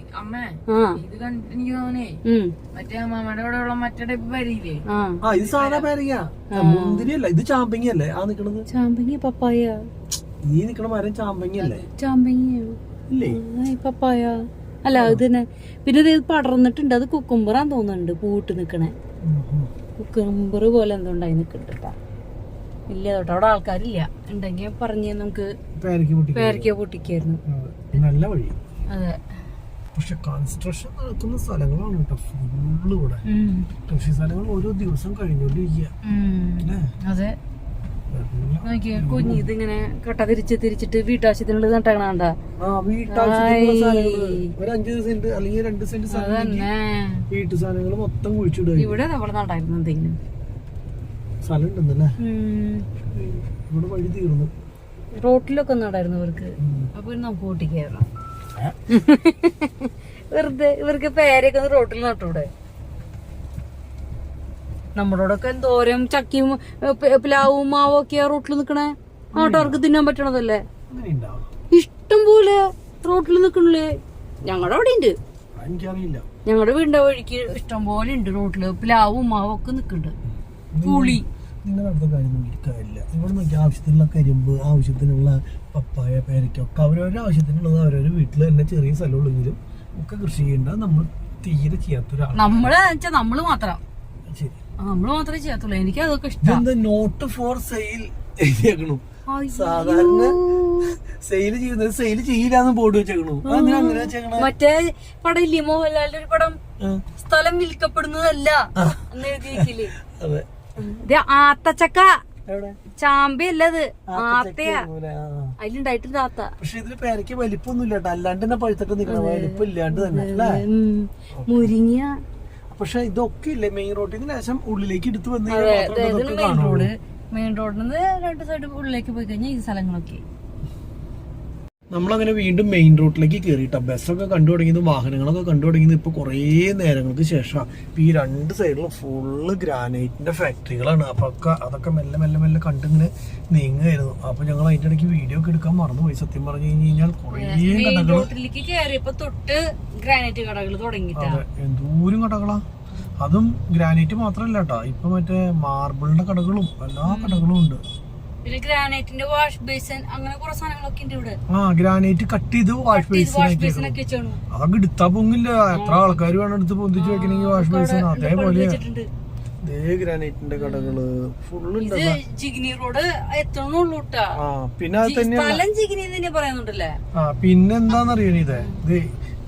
ഇത് സാധാ പേരങ്ങ, മുന്തിരിയല്ല. ഇത് ചാമ്പങ്ങയല്ലേ ആ നിക്കണത്? ചാമ്പങ്ങ, പപ്പായ. ഈ നിക്കണ മരം ചാമ്പങ്ങയല്ലേ? ചാമ്പങ്ങയോ ഇല്ലേ? പപ്പായ അല്ല, ഇത് തന്നെ. പിന്നെ ഇത് പടർന്നിട്ടുണ്ട്. അത് കുക്കുംബറാന്ന് തോന്നുന്നുണ്ട്, പൂട്ട് നിക്കണേ. കുക്കുംബർ പോലെ എന്തോ ഉണ്ടായി നിക്കണ്ടാ. ഇല്ല തൊട്ട് അവിടെ ആൾക്കാരില്ല. ഉണ്ടെങ്കിൽ പറഞ്ഞ് നമുക്ക് പേരക്ക പൊട്ടിക്കായിരുന്നു. നല്ല വഴി. അതെ, പക്ഷെ കൺസ്ട്രക്ഷൻ നടക്കുന്ന സ്ഥലങ്ങളാണ് കേട്ടോ ഫുള്ള്. ഇവിടെ കൃഷി സ്ഥലങ്ങൾ ഓരോ ദിവസം കഴിഞ്ഞോണ്ടിരിക്കുക. അതെ, നോക്കിയ കുഞ്ഞി ഇതിങ്ങനെ കട്ട തിരിച്ചിട്ട് വീട്ടാവശ്യത്തിനുള്ളത് നട്ടേക്കണ. വീട്ടു സാധനങ്ങൾ മൊത്തം കുഴിച്ചിടുക. ഇവിടെ അവിടെ നട്ടായിരുന്നു എന്തെങ്കിലും സ്ഥലം ഉണ്ടെന്നല്ലേ. ഇവിടെ വഴി തീർന്നു. റോട്ടിലൊക്കെ നടായിരുന്നു ഇവർക്ക്. അപ്പൊ നമുക്ക് ഓട്ടിക്കായിരുന്നു. വെറുതെ ഇവർക്ക് പേരൊക്കെ ഒന്ന് റോട്ടിൽ നട്ടൂടെ? നമ്മളോടൊക്കെ എന്തോരം ചക്കിയും പ്ലാവും മാവും ഒക്കെയാ റോട്ടിൽ നിക്കണേ. നാട്ടുകാർക്ക് തിന്നാൻ പറ്റണതല്ലേ? ഇഷ്ടം പോലെ റോട്ടിൽ നിക്കണില്ലേ? ഞങ്ങളുടെ അവിടെ ഉണ്ട്. ഞങ്ങളുടെ വീടിന്റെ വഴിക്ക് ഇഷ്ടം പോലെ ഉണ്ട് റോട്ടില്. പ്ലാവും മാവും ഒക്കെ നിക്കണ്ട്. പുളി നിങ്ങളുടെ അടുത്ത കാര്യം നോക്കിയില്ല. ഇവിടെ നോക്കി ആവശ്യത്തിനുള്ള കരിമ്പ്, ആവശ്യത്തിനുള്ള പപ്പായ, പേരയ്ക്കൊക്കെ അവരവരുടെ ആവശ്യത്തിനുള്ളത് അവരവരുടെ വീട്ടിൽ തന്നെ ചെറിയ സ്ഥലമുള്ളെങ്കിലും ഒക്കെ കൃഷി ചെയ്യേണ്ട. നമ്മൾ തീരെ ചെയ്യാത്തൊരാൾ. നമ്മള് മാത്രം. ശരി. നമ്മള് മാത്രമേ ചെയ്യാത്തുള്ളൂ. എനിക്ക് അതൊക്കെ ഇഷ്ടം. ഇതെന്താ നോട്ട് ഫോർ സെയിൽ എഴുതിയേക്കണു. സാധാരണ സെയിൽ ചെയ്യുന്നത് സെയിൽ ചെയ്യില്ലാന്ന് ബോർഡ് വെച്ചേക്കണു. അങ്ങനെ വെച്ചേക്കണ മറ്റേ പടം ഇല്ലേ, മോഹൻലാലിന്റെ ഒരു പടം, സ്ഥലം വിൽക്കപ്പെടുന്നതല്ല എന്ന് എഴുതിയേക്കില്ലേ. അതെ. ആത്തച്ചക്ക ചാമ്പയല്ലത്, ആത്തയാ. അതിലുണ്ടായിട്ടുണ്ട് ആത്ത. പക്ഷെ ഇതില് പേരയ്ക്ക് വലിപ്പൊന്നും ഇല്ല കേട്ടോ, അല്ലാണ്ട് തന്നെ പഴുത്തൊക്കെ നിൽക്കണം, വലിപ്പം ഇല്ലാണ്ട് തന്നെ അല്ലേ. മുരിങ്ങ. പക്ഷെ ഇതൊക്കെ ഇല്ലേ മെയിൻ റോഡിന് ശേഷം ഉള്ളിലേക്ക് എടുത്ത് വന്ന് മെയിൻ റോഡിൽ നിന്ന് 2 സൈഡ് ഉള്ളിലേക്ക് പോയി കഴിഞ്ഞാൽ ഈ സ്ഥലങ്ങളൊക്കെ. നമ്മളങ്ങനെ വീണ്ടും മെയിൻ റോഡിലേക്ക് കയറിയിട്ടാ. ബസ്സൊക്കെ കണ്ടു തുടങ്ങിയത്, വാഹനങ്ങളൊക്കെ കണ്ടു തുടങ്ങിയത് ഇപ്പൊ കുറേ നേരങ്ങൾക്ക് ശേഷം. ഇപ്പൊ ഈ 2 സൈഡിലും ഫുള്ള് ഗ്രാനൈറ്റിന്റെ ഫാക്ടറികളാണ്. അപ്പൊ അതൊക്കെ മെല്ലെ മെല്ലെ മെല്ലെ കണ്ടിങ്ങനെ നീങ്ങുമായിരുന്നു. അപ്പൊ ഞങ്ങൾ അതിന്റെ ഇടയ്ക്ക് വീഡിയോ ഒക്കെ എടുക്കാൻ മറന്നുപോയി. സത്യം പറഞ്ഞു കഴിഞ്ഞാൽ കുറേ റോഡിലേക്ക് കയറിയപ്പോ തൊട്ട് ഗ്രാനൈറ്റ് കടകൾ തുടങ്ങിട്ടാ. എന്തോരം കടകളാ. അതും ഗ്രാനൈറ്റ് മാത്രല്ല കേട്ടോ, ഇപ്പൊ മറ്റേ മാർബിളിന്റെ കടകളും എല്ലാ കടകളും ഉണ്ട്. പിന്നെ ഗ്രാനൈറ്റിന്റെ വാഷ് ബേസിൻ, അങ്ങനെ കുറെ സാധനങ്ങളൊക്കെ ഉണ്ട് ഇവിടെ. ഗ്രാനൈറ്റ് കട്ട് ചെയ്ത് വാഷ് ബേസിൻ അതൊക്കെ എടുത്താ പൊങ്ങില്ല. എത്ര ആൾക്കാർ വേണം എടുത്ത് പൊന്തിച്ച് വെക്കണമെങ്കിൽ വാഷ് ബേസിൻ. അതേപോലെ ഗ്രാനൈറ്റിന്റെ കടകള് ഫുള്ള് ജിഗ്നി റോഡ് എത്തണുള്ളൂ. പിന്നെ അത് തന്നെ ജിഗ്നി തന്നെ പറയുന്നുണ്ടല്ലേ. പിന്നെന്താന്നറിയണ ഇത്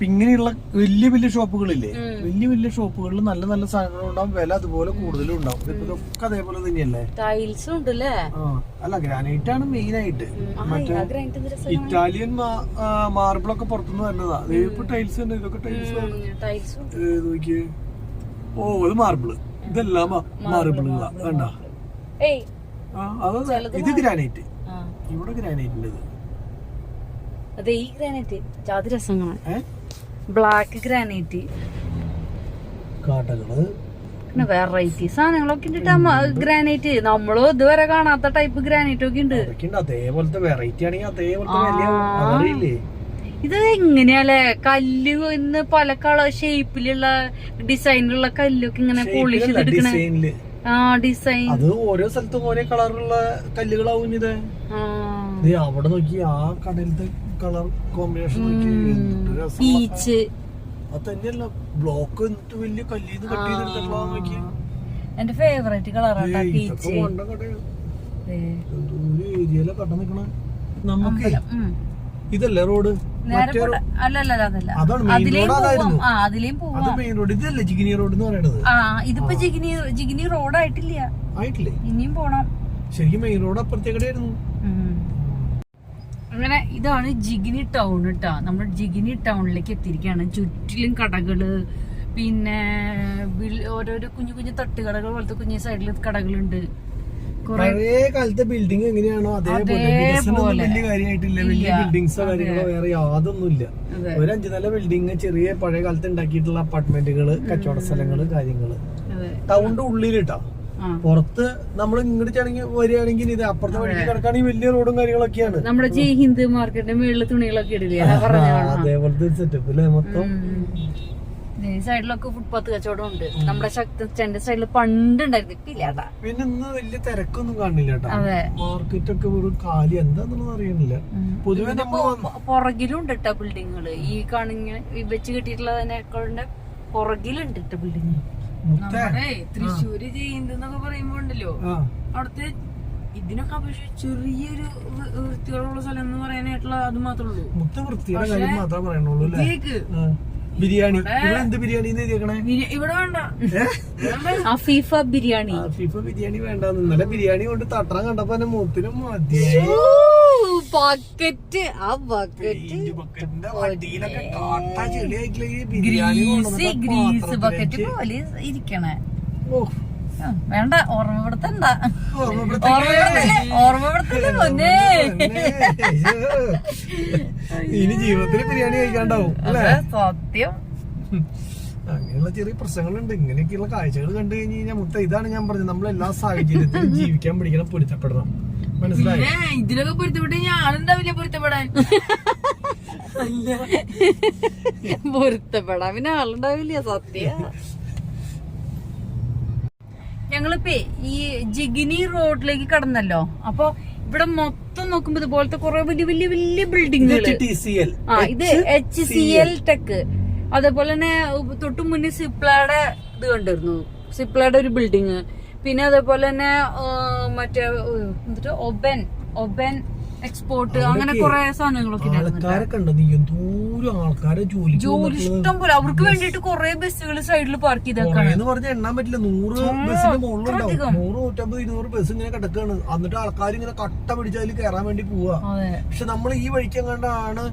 ഇങ്ങനെയുള്ള വലിയ വലിയ ഷോപ്പുകളില്ലേ, വലിയ വലിയ ഷോപ്പുകളിൽ നല്ല നല്ല സാധനങ്ങൾ ഉണ്ടാവും, വില അതുപോലെ കൂടുതലും ഉണ്ടാവും. ഇതൊക്കെ അതേപോലെ തന്നെയല്ലേ. ടൈൽസും ഉണ്ടല്ലേ. അല്ല, ഗ്രാനൈറ്റ് ആണ് മെയിൻ ആയിട്ട്. മറ്റേ ഇറ്റാലിയൻ മാർബിളൊക്കെ പുറത്തുനിന്ന് വരുന്നതാ. ഇപ്പൊ ടൈൽസ് തന്നെ. ഇതൊക്കെ ടൈൽസ് നോക്കിയേ. അത് മാർബിള്, ഇതെല്ലാം മാർബിളുകളാ. വേണ്ട, ഇത് ഗ്രാനൈറ്റ്. ഇവിടെ ഗ്രാനൈറ്റിന്റെ അതെ, ഈ ഗ്രാനൈറ്റ് ജാതി രസങ്ങളാണ്. ബ്ലാക്ക് ഗ്രാനൈറ്റ്, കാട്ടകള്, പിന്നെ വെറൈറ്റി സാധനങ്ങളൊക്കെ ഉണ്ട്. ഗ്രാനൈറ്റ് നമ്മള് ഇതുവരെ കാണാത്ത ടൈപ്പ് ഗ്രാനൈറ്റ് ഒക്കെ ഉണ്ട്. അതേപോലത്തെ വെറൈറ്റി ആണെങ്കിൽ അതേപോലത്തെ. ഇത് എങ്ങനെയാലേ കല്ല് ഇന്ന് പല കളർ ഷേപ്പിലുള്ള ഡിസൈനിലുള്ള കല്ലൊക്കെ ഇങ്ങനെ പോളിഷ് ചെയ്തെടുക്കണേ. ഡിസൈൻ അത് ഓരോ സ്ഥലത്തും ഓരോ കളറുള്ള കല്ലുകളാവും. ഇത് അവിടെ നോക്കി ആ കടയിലത്തെ കളർ കോമ്പിനേഷൻ നോക്കി. അത് തന്നെയല്ല, ബ്ലോക്ക് വലിയ കല്ലിന്ന് കട്ട് ചെയ്തെടുത്തോ നോക്കി. എന്റെ ഫേവറേറ്റ് കളറാണ് പീച്ച്. ഏരിയയിലെ കട നിക്കണ നമുക്ക് ഇതല്ലേ റോഡ്. ഇതിപ്പോ ജിഗ്നി റോഡ് ആയിട്ടില്ല, ഇനിയും പോണം. ശരിക്കും മെയിൻ റോഡ് അപ്പുറത്തേക്കടായിരുന്നു. അങ്ങനെ ഇതാണ് ജിഗ്നി ടൗൺ കേട്ടോ. നമ്മൾ ജിഗ്നി ടൗണിലേക്ക് എത്തിയിരിക്കുകയാണ്. ചുറ്റിലും കടകള്, പിന്നെ ഓരോരോ കുഞ്ഞു കുഞ്ഞു തട്ടുകടകൾ പോലത്തെ കുഞ്ഞു സൈഡിൽ കടകളുണ്ട്. പഴയ കാലത്തെ ബിൽഡിംഗ് എങ്ങനെയാണോ അതേപോലെ വലിയ കാര്യമായിട്ടില്ല. വലിയ ബിൽഡിങ്സോ കാര്യങ്ങളോ വേറെ യാതൊന്നുമില്ല. ഒരു 5 നില ബിൽഡിങ്, ചെറിയ പഴയ കാലത്ത് ഉണ്ടാക്കിയിട്ടുള്ള അപ്പാർട്ട്മെന്റുകള്, കച്ചവട സ്ഥലങ്ങള്, കാര്യങ്ങള്. ടൗണിന്റെ ഉള്ളിലിട്ടാ. പുറത്ത് നമ്മൾ ഇങ്ങോട്ട് വരികയാണെങ്കിൽ ഇത് അപ്പുറത്തെ വഴിക്ക് കിടക്കുകയാണെങ്കിൽ വലിയ റോഡും കാര്യങ്ങളൊക്കെയാണ്. നമ്മുടെ ജയ് ഹിന്ദ് മാർക്കറ്റിന്റെ മുകളിൽ തുണികളൊക്കെ ഇടില്ലേ, അതേപോലത്തെ സെറ്റപ്പ് അല്ലേ മൊത്തം. സൈഡിലൊക്കെ ഫുട്പാത്ത് കച്ചവടം ഉണ്ട്. നമ്മുടെ ശക്തി സൈഡിൽ പണ്ട് ഉണ്ടായിരുന്നു, ഇപ്പൊ ഇല്ലാട്ടാ. പിന്നെ ഇന്ന് വലിയ തിരക്കൊന്നും കാണില്ല. മാർക്കറ്റ് ഒക്കെ ഒരു കാലി എന്താന്നുള്ളത് അറിയണില്ല. പൊതുവെ പുറകിലും ഉണ്ട് കേട്ടോ ബിൽഡിങ്ങുകള്. ഈ കാണിങ്ങനെ വെച്ച് കെട്ടിയിട്ടുള്ളതിനേക്കാളുടെ പുറകിലുണ്ട് കേട്ടോ ബിൽഡിങ്. നമ്മുടെ തൃശ്ശൂര് ചെയ്യുന്നൊക്കെ പറയുമ്പോ ഉണ്ടല്ലോ, അവിടുത്തെ ഇതിനൊക്കെ അപേക്ഷിച്ച് ചെറിയൊരു വൃത്തികളുള്ള സ്ഥലം എന്ന് പറയാനായിട്ടുള്ള അത് മാത്രമേ ഉള്ളൂ. ബിരിയാണി എന്ത് ബിരിയാണി ഇവിടെ വേണ്ട, അഫീഫ ബിരിയാണി. അഫീഫ ബിരിയാണി വേണ്ട. ഇന്നലെ ബിരിയാണി കൊണ്ട് തട്ടണം കണ്ടപ്പോ എന്നെ മൂത്തിനും മതി. ബക്കറ്റ്, ആ ബക്കറ്റിന്റെ ഗ്രീസ് ബക്കറ്റ് പോലെ ഇരിക്കണേ. വേണ്ട, ഓർമ്മപ്പെടുത്തണ്ട, ഓർമ്മപ്പെടുത്തല്ലേ പൊന്നേ. ഇനി ജീവിതത്തിൽ ബിരിയാണി കഴിക്കാണ്ടാവും അല്ലേ? സത്യം. അങ്ങനെയുള്ള ചെറിയ പ്രശ്നങ്ങളുണ്ട്. ഇങ്ങനെയൊക്കെയുള്ള കാഴ്ചകൾ കണ്ടു കഴിഞ്ഞ് കഴിഞ്ഞാൽ മുത്ത ഇതാണ് ഞാൻ പറഞ്ഞത്, നമ്മൾ എല്ലാ സാഹചര്യത്തിലും ജീവിക്കാൻ പഠിക്കണം, പൊരുത്തപ്പെടണം. മനസ്സിലായി? ഇതിലൊക്കെ പൊരുത്തപ്പെട്ട് ഞാനുണ്ടാവില്ല പൊരുത്തപ്പെടാൻ. പൊരുത്തപ്പെടാൻ പിന്നെ ആളുണ്ടാവില്ല. സത്യം. ഞങ്ങളിപ്പേ ഈ ജിഗ്നി റോഡിലേക്ക് കടന്നല്ലോ. അപ്പൊ ഇവിടെ മൊത്തം നോക്കുമ്പോ ഇതുപോലത്തെ കുറെ വലിയ വലിയ വലിയ ബിൽഡിങ്ങുകൾ. ഇത് HCL ടെക്. അതേപോലെ തന്നെ തൊട്ടു മുന്നേ സിപ്ലയുടെ ഇത് കണ്ടിരുന്നു, സിപ്ലയുടെ ഒരു ബിൽഡിങ്, പിന്നെ അതേപോലെ തന്നെ മറ്റേ എന്നിട്ട് ഒബൻ എക്സ്പോർട്ട്, അങ്ങനെ കുറെ സാധനങ്ങളൊക്കെ ജോലി ഇഷ്ടം പോലെ. അവർക്ക് വേണ്ടിട്ട് കുറെ ബസ്സുകൾ സൈഡിൽ പാർക്ക് ചെയ്തേക്കാണ്. എണ്ണാൻ പറ്റില്ല, 100 ബസ്സിന്റെ മുകളിലുണ്ടാവും. 100, 150, 200 ബസ് ഇങ്ങനെ കിടക്കാണ്. എന്നിട്ട് ആൾക്കാർ ഇങ്ങനെ കട്ട പിടിച്ച് അതിൽ കയറാൻ വേണ്ടി പോവാ. പക്ഷെ നമ്മൾ ഈ വഴിക്ക് എങ്ങാണ്ടാണ്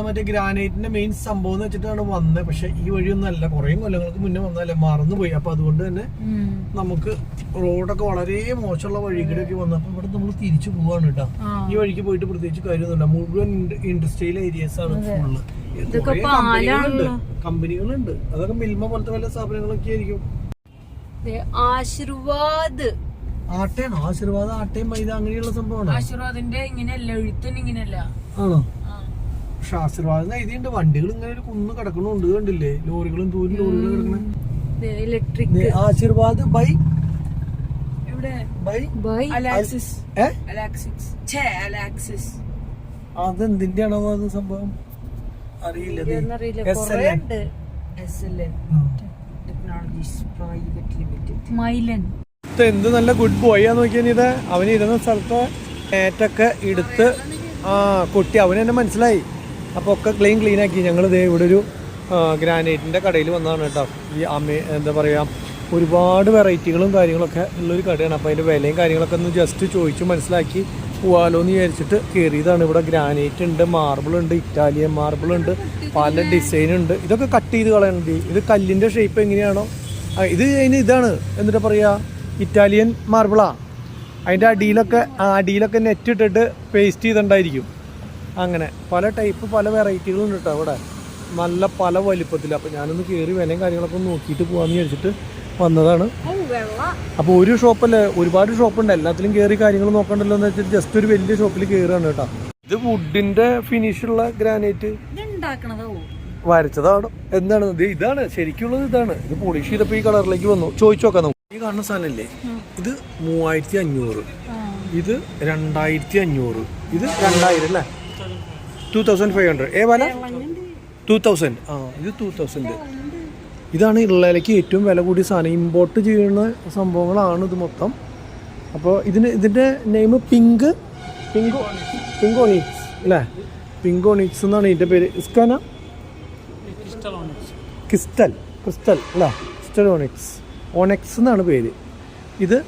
മറ്റേ ഗ്രാനൈറ്റിന്റെ മെയിൻ സംഭവം എന്ന് വെച്ചിട്ടാണ് വന്നത്. പക്ഷെ ഈ വഴിയൊന്നും അല്ല, കുറെ കൊല്ലങ്ങൾക്ക് മുന്നേ വന്നല്ലേ, മറന്നുപോയി. അപ്പൊ അതുകൊണ്ട് തന്നെ നമുക്ക് റോഡൊക്കെ വളരെ മോശമുള്ള വഴികൂടെയൊക്കെ വന്നു. അപ്പൊ ഇവിടെ നമ്മൾ തിരിച്ചു പോവാണ് കേട്ടോ. ഈ വഴിക്ക് പോയിട്ട് പ്രത്യേകിച്ച് കാര്യമൊന്നുമില്ല, മുഴുവൻ ഇൻഡസ്ട്രിയൽ ഏരിയസ് ആണ് ഫുള്ള്. കമ്പനികളുണ്ട്, അതൊക്കെ മിൽമ പോലത്തെ വല്ല സ്ഥാപനങ്ങളൊക്കെ ആയിരിക്കും. ആശീർവാദ് ആട്ടയാണോ? ആശീർവാദ് ആട്ടയും മൈദ അങ്ങനെയുള്ള സംഭവമാണ്. ആശീർവാദിന്റെ ഇങ്ങനെയല്ല, എഴുത്തിന് ഇങ്ങനെയല്ല. ആണോ? പക്ഷെ ആശീർവാദം എഴുതിയുണ്ട്. വണ്ടികൾ ഇങ്ങനെ ഒരു കുന്ന് കിടക്കണുണ്ട്, കണ്ടില്ലേ? ലോറികളും ദൂരം ലോറികൾ കിടക്കണേ. ഇലക്ട്രിക് ആശീർവാദ് ബൈ അതെന്തിന്റെ ആണോ അത് സംഭവം അറിയില്ല. എന്ത് നല്ല ഗുഡ് ബോയ് ആന്ന് നോക്കിയാൽ ഇത്. അവന് ഇരുന്ന സ്ഥലത്ത് ഏറ്റൊക്കെ എടുത്ത് കൊട്ടി, അവന് തന്നെ മനസ്സിലായി. അപ്പോൾ ഒക്കെ ക്ലീൻ ആക്കി. ഞങ്ങൾ ഇതേ ഇവിടെ ഒരു ഗ്രാനൈറ്റിന്റെ കടയിൽ വന്നതാണ് കേട്ടോ. ഈ എന്താ പറയാ, ഒരുപാട് വെറൈറ്റികളും കാര്യങ്ങളൊക്കെ ഉള്ളൊരു കടയാണ്. അപ്പോൾ അതിൻ്റെ വിലയും കാര്യങ്ങളൊക്കെ ഒന്ന് ജസ്റ്റ് ചോദിച്ചു മനസ്സിലാക്കി പോവാലോ എന്ന് വിചാരിച്ചിട്ട് കയറിയതാണ്. ഇവിടെ ഗ്രാനൈറ്റ് ഉണ്ട്, മാർബിൾ ഉണ്ട്, ഇറ്റാലിയൻ മാർബിൾ ഉണ്ട്, പല ഡിസൈൻ ഉണ്ട്. ഇതൊക്കെ കട്ട് ചെയ്ത് കളയണത്. ഇത് കല്ലിൻ്റെ ഷേപ്പ് എങ്ങനെയാണോ ഇത് ഇതാണ് എന്നിട്ട് പറയുക, ഇറ്റാലിയൻ മാർബിളാ. അതിൻ്റെ അടിയിലൊക്കെ നെറ്റ് ഇട്ടിട്ട് പേസ്റ്റ് ചെയ്തിട്ടുണ്ടായിരിക്കും. അങ്ങനെ പല ടൈപ്പ് പല വെറൈറ്റികളുണ്ട് കേട്ടോ അവിടെ, നല്ല പല വലിപ്പത്തിൽ. അപ്പോൾ ഞാനൊന്ന് കയറി വിലയും കാര്യങ്ങളൊക്കെ ഒന്ന് നോക്കിയിട്ട് പോകാമെന്ന് വിചാരിച്ചിട്ട് വന്നതാണ്. അപ്പോൾ ഒരു ഷോപ്പല്ലേ, ഒരുപാട് ഷോപ്പുണ്ട്, എല്ലാത്തിലും കയറി കാര്യങ്ങൾ നോക്കണ്ടല്ലോ എന്ന് വെച്ചിട്ട് ജസ്റ്റ് ഒരു വലിയ ഷോപ്പിൽ കയറുകയാണ് കേട്ടോ. ഇത് വുഡിന്റെ ഫിനിഷുള്ള ഗ്രാനൈറ്റ് വരച്ചതാണ്. എന്താണ് ഇതാണ് ശരിക്കുള്ളത്, ഇതാണ്. ഇത് പോളിഷ് ചെയ്തപ്പോൾ ഈ കളറിലേക്ക് വന്നു. ചോദിച്ചു നോക്കാം. ഈ കാണുന്ന സാധനമല്ലേ, ഇത് 3500, ഇത് 2500, ഇത് 2000 അല്ലേ, 2500. വല 2000. ഇത് 2000. ഇതാണ് ഇള്ളയിലേക്ക് ഏറ്റവും വില കൂടിയ സാധനം. ഇമ്പോർട്ട് ചെയ്യുന്ന സംഭവങ്ങളാണ് ഇത് മൊത്തം. അപ്പോൾ ഇതിൻ്റെ നെയിം പിങ്കോണിക്സ് അല്ലേ, പിങ്കോണിക്സ് എന്നാണ് ഇതിൻ്റെ പേര്. ഇസ്കാന ക്രിസ്റ്റൽ അല്ലേ, ക്രിസ്റ്റലോണിക്സ്, ഓണക്സ് എന്നാണ് പേര്. ഇത്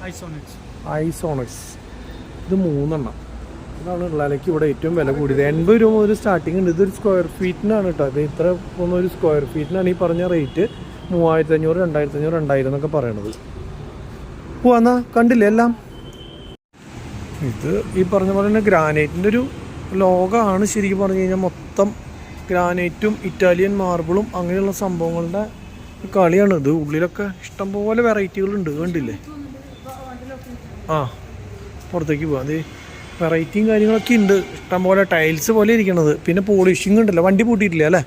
ഐസോണിക്സ്. ഇത് 3 ഇതാണ് ഇള്ളയിലേക്ക് ഇവിടെ ഏറ്റവും വില കൂടിയത്. 80 രൂപ മുതൽ സ്റ്റാർട്ടിങ് ഉണ്ട്. ഇതൊരു സ്ക്വയർ ഫീറ്റിനാണ് കേട്ടോ. ഇത് ഇത്ര പോകുന്ന ഒരു സ്ക്വയർ ഫീറ്റിനാണ് ഈ പറഞ്ഞ റേറ്റ്. 3500, 2500, 2000 എന്നൊക്കെ പറയണത്. പോവാന്നാ കണ്ടില്ലേ എല്ലാം. ഇത് ഈ പറഞ്ഞ പോലെ തന്നെ ഗ്രാനൈറ്റിൻ്റെ ഒരു ലോകമാണ് ശരിക്കും പറഞ്ഞു കഴിഞ്ഞാൽ. മൊത്തം ഗ്രാനൈറ്റും ഇറ്റാലിയൻ മാർബിളും അങ്ങനെയുള്ള സംഭവങ്ങളുടെ കളിയാണ് ഇത്. ഉള്ളിലൊക്കെ ഇഷ്ടംപോലെ വെറൈറ്റികളുണ്ട്, കണ്ടില്ലേ. പുറത്തേക്ക് പോവാം. അത് വെറൈറ്റിയും കാര്യങ്ങളൊക്കെ ഉണ്ട് ഇഷ്ടംപോലെ. ടൈൽസ് പോലെ ഇരിക്കണത്. പിന്നെ പോളിഷിങ് ഉണ്ടല്ലോ, വണ്ടി പൂട്ടിയിട്ടില്ല അല്ലേ.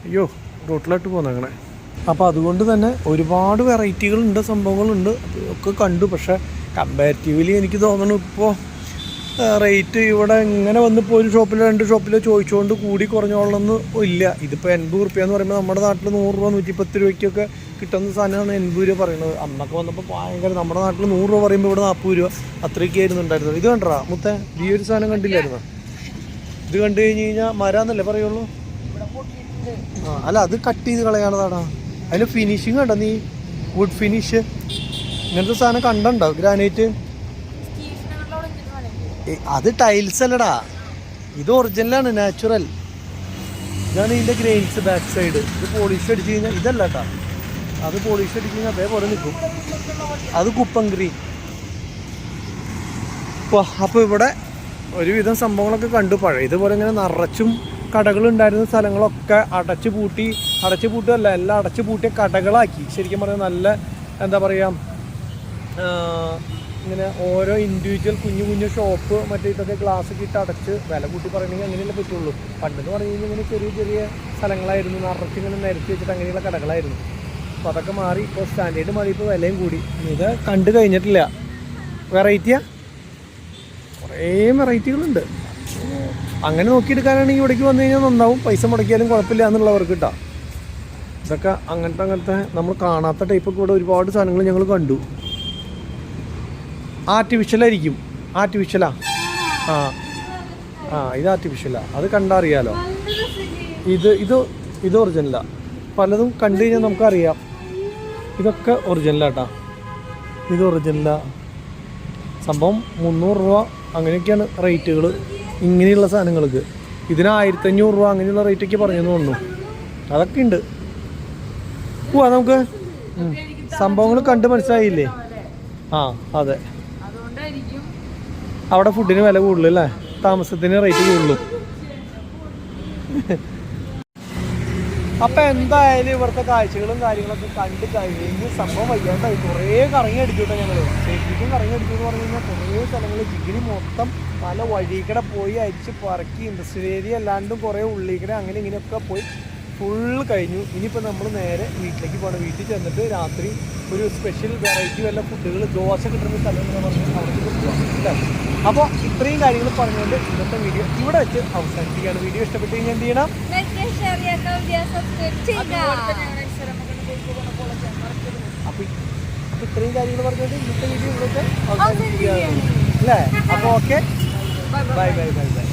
അയ്യോ, റോട്ടിലോട്ട് പോന്നങ്ങനെ. അപ്പോൾ അതുകൊണ്ട് തന്നെ ഒരുപാട് വെറൈറ്റികളുണ്ട്, സംഭവങ്ങളുണ്ട്. അതൊക്കെ കണ്ടു. പക്ഷേ കമ്പാരിറ്റീവ്ലി എനിക്ക് തോന്നുന്നു ഇപ്പോൾ റേറ്റ് ഇവിടെ ഇങ്ങനെ വന്നിപ്പോൾ ഒരു ഷോപ്പിലോ 2 ഷോപ്പിലോ ചോദിച്ചുകൊണ്ട് കൂടി കുറഞ്ഞോളൊന്നും ഇല്ല. ഇതിപ്പോൾ 80 റുപ്യ എന്ന് പറയുമ്പോൾ നമ്മുടെ നാട്ടിൽ 100 രൂപ 110 രൂപയ്ക്കൊക്കെ കിട്ടുന്ന സാധനമാണ് 80 രൂപ പറയുന്നത്. അന്നൊക്കെ വന്നപ്പോൾ ഭയങ്കര, നമ്മുടെ നാട്ടിൽ 100 രൂപ പറയുമ്പോൾ ഇവിടെ 40 രൂപ അത്രയൊക്കെ ആയിരുന്നു ഉണ്ടായിരുന്നത്. ഇത് കണ്ടാ മുത്തേ, ഈ ഒരു സാധനം കണ്ടില്ലായിരുന്നു? ഇത് കണ്ടു കഴിഞ്ഞ് കഴിഞ്ഞാൽ മരാന്നല്ലേ പറയുള്ളൂ. അല്ല, അത് കട്ട് ചെയ്ത് കളയാണതാടാ. അതിൽ ഫിനിഷിങ് കണ്ടോ നീ, വുഡ് ഫിനിഷ്. ഇങ്ങനത്തെ സാധനം കണ്ടോ ഗ്രാനൈറ്റ്? അത് ടൈൽസ് അല്ലടാ, ഇത് ഒറിജിനലാണ്, നാച്ചുറൽ. ഇതാണ് ഇതിൻ്റെ ഗ്രെയിൻസ് ബാക്ക് സൈഡ്. ഇത് പോളിഷ് അടിച്ച് കഴിഞ്ഞാൽ ഇതല്ല കേട്ടോ, അത് പോളിഷ് അടിച്ച് കഴിഞ്ഞാൽ അതേപോലെ നിൽക്കും. അത് കുപ്പൻ ഗ്രീൻ. അപ്പോൾ ഇവിടെ ഒരുവിധം സംഭവങ്ങളൊക്കെ കണ്ടു. പഴയതുപോലെ ഇങ്ങനെ നിറച്ചും കടകളുണ്ടായിരുന്ന സ്ഥലങ്ങളൊക്കെ അടച്ചു പൂട്ടുകയല്ല, എല്ലാം അടച്ചു പൂട്ടിയ കടകളാക്കി. ശരിക്കും പറഞ്ഞാൽ നല്ല എന്താ പറയുക, ഇങ്ങനെ ഓരോ ഇൻഡിവിജ്വൽ കുഞ്ഞു ഷോപ്പ് മറ്റേ ഇതൊക്കെ ഗ്ലാസ്സൊക്കെ ഇട്ട് അടച്ച് വില കൂട്ടി പറയണമെങ്കിൽ അങ്ങനെയല്ലേ പറ്റുള്ളൂ. പണ്ടെന്ന് പറഞ്ഞു കഴിഞ്ഞാൽ ഇങ്ങനെ ചെറിയ സ്ഥലങ്ങളായിരുന്നു, നിറച്ചിങ്ങനെ നിരത്തി വെച്ചിട്ട് അങ്ങനെയുള്ള കടകളായിരുന്നു. അപ്പോൾ അതൊക്കെ മാറി, ഇപ്പോൾ സ്റ്റാൻഡേർഡ് മാറി, ഇപ്പോൾ വിലയും കൂടി. ഇത് കണ്ടു കഴിഞ്ഞിട്ടില്ല. വെറൈറ്റിയാ, കുറേ വെറൈറ്റികളുണ്ട്. അങ്ങനെ നോക്കിയെടുക്കാനാണെങ്കിൽ ഇവിടേക്ക് വന്നു കഴിഞ്ഞാൽ നന്നാവും. പൈസ മുടക്കിയാലും കുഴപ്പമില്ല എന്നുള്ളവർക്ക് കിട്ടാം. ഇതൊക്കെ അങ്ങനത്തെ നമ്മൾ കാണാത്ത ടൈപ്പൊക്കെ ഇവിടെ ഒരുപാട് സാധനങ്ങൾ ഞങ്ങൾ കണ്ടു. ആർട്ടിഫിഷ്യലായിരിക്കും. ആർട്ടിഫിഷ്യലാ? ആ ഇത് ആർട്ടിഫിഷ്യലാ, അത് കണ്ടറിയാലോ. ഇത് ഒറിജിനലാ. പലതും കണ്ടു കഴിഞ്ഞാൽ നമുക്കറിയാം. ഇതൊക്കെ ഒറിജിനലാട്ടാ. ഇത് ഒറിജിനലാ. സംഭവം 300 രൂപ അങ്ങനെയൊക്കെയാണ് റേറ്റുകൾ ഇങ്ങനെയുള്ള സാധനങ്ങൾക്ക്. ഇതിന് 1500 രൂപ അങ്ങനെയുള്ള റേറ്റൊക്കെ പറഞ്ഞെന്ന് തോന്നുന്നു. അതൊക്കെ ഉണ്ട്. പോവാ നമുക്ക്. സംഭവങ്ങൾ കണ്ട് മനസ്സിലായില്ലേ? ആ അതെ, അവിടെ ഫുഡിന് വില കൂടുതലല്ലേ, താമസത്തിന് റേറ്റ് കൂടുതലും. അപ്പം എന്തായാലും ഇവിടുത്തെ കാഴ്ചകളും കാര്യങ്ങളൊക്കെ കണ്ട് കഴിഞ്ഞ് സംഭവം വയ്യാണ്ടായി. കുറേ കറങ്ങി അടിച്ചു കേട്ടോ ഞങ്ങൾ. ശരിക്കും കറങ്ങി അടിച്ചു എന്ന് പറഞ്ഞു കഴിഞ്ഞാൽ കുറേ സ്ഥലങ്ങൾ ജിഗിരി മൊത്തം പല വഴിക്കടെ പോയി അരിച്ച് പറക്കി ഇൻഡസ്ട്രിയൽ ഏരിയ അല്ലാണ്ടും കുറേ ഉള്ളിക്കടെ അങ്ങനെ ഇങ്ങനെയൊക്കെ പോയി ഫുള്ള് കഴിഞ്ഞു. ഇനിയിപ്പോൾ നമ്മൾ നേരെ വീട്ടിലേക്ക് പോകണം. വീട്ടിൽ ചെന്നിട്ട് രാത്രി ഒരു സ്പെഷ്യൽ വെറൈറ്റി വല്ല ഫുഡുകൾ ദോശ കിട്ടുന്ന സ്ഥലം എന്ന് പറഞ്ഞ് അവിടേക്ക് പോകാം അല്ലേ. അപ്പോൾ ഇത്രയും കാര്യങ്ങൾ പറഞ്ഞുകൊണ്ട് ഇന്നത്തെ വീഡിയോ ഇവിടെ വെച്ച് അവസാനിപ്പിക്കുകയാണ്. വീഡിയോ ഇഷ്ടപ്പെട്ട് കഴിഞ്ഞാൽ എന്ത് ചെയ്യണം? അപ്പോൾ ഇത്രയും കാര്യങ്ങൾ പറഞ്ഞുകൊണ്ട് ഇന്നത്തെ വീഡിയോ ഇവിടെ വെച്ച് അവസാനിപ്പിക്കുകയാണ് അല്ലേ. അപ്പോൾ okay, bye bye bye bye.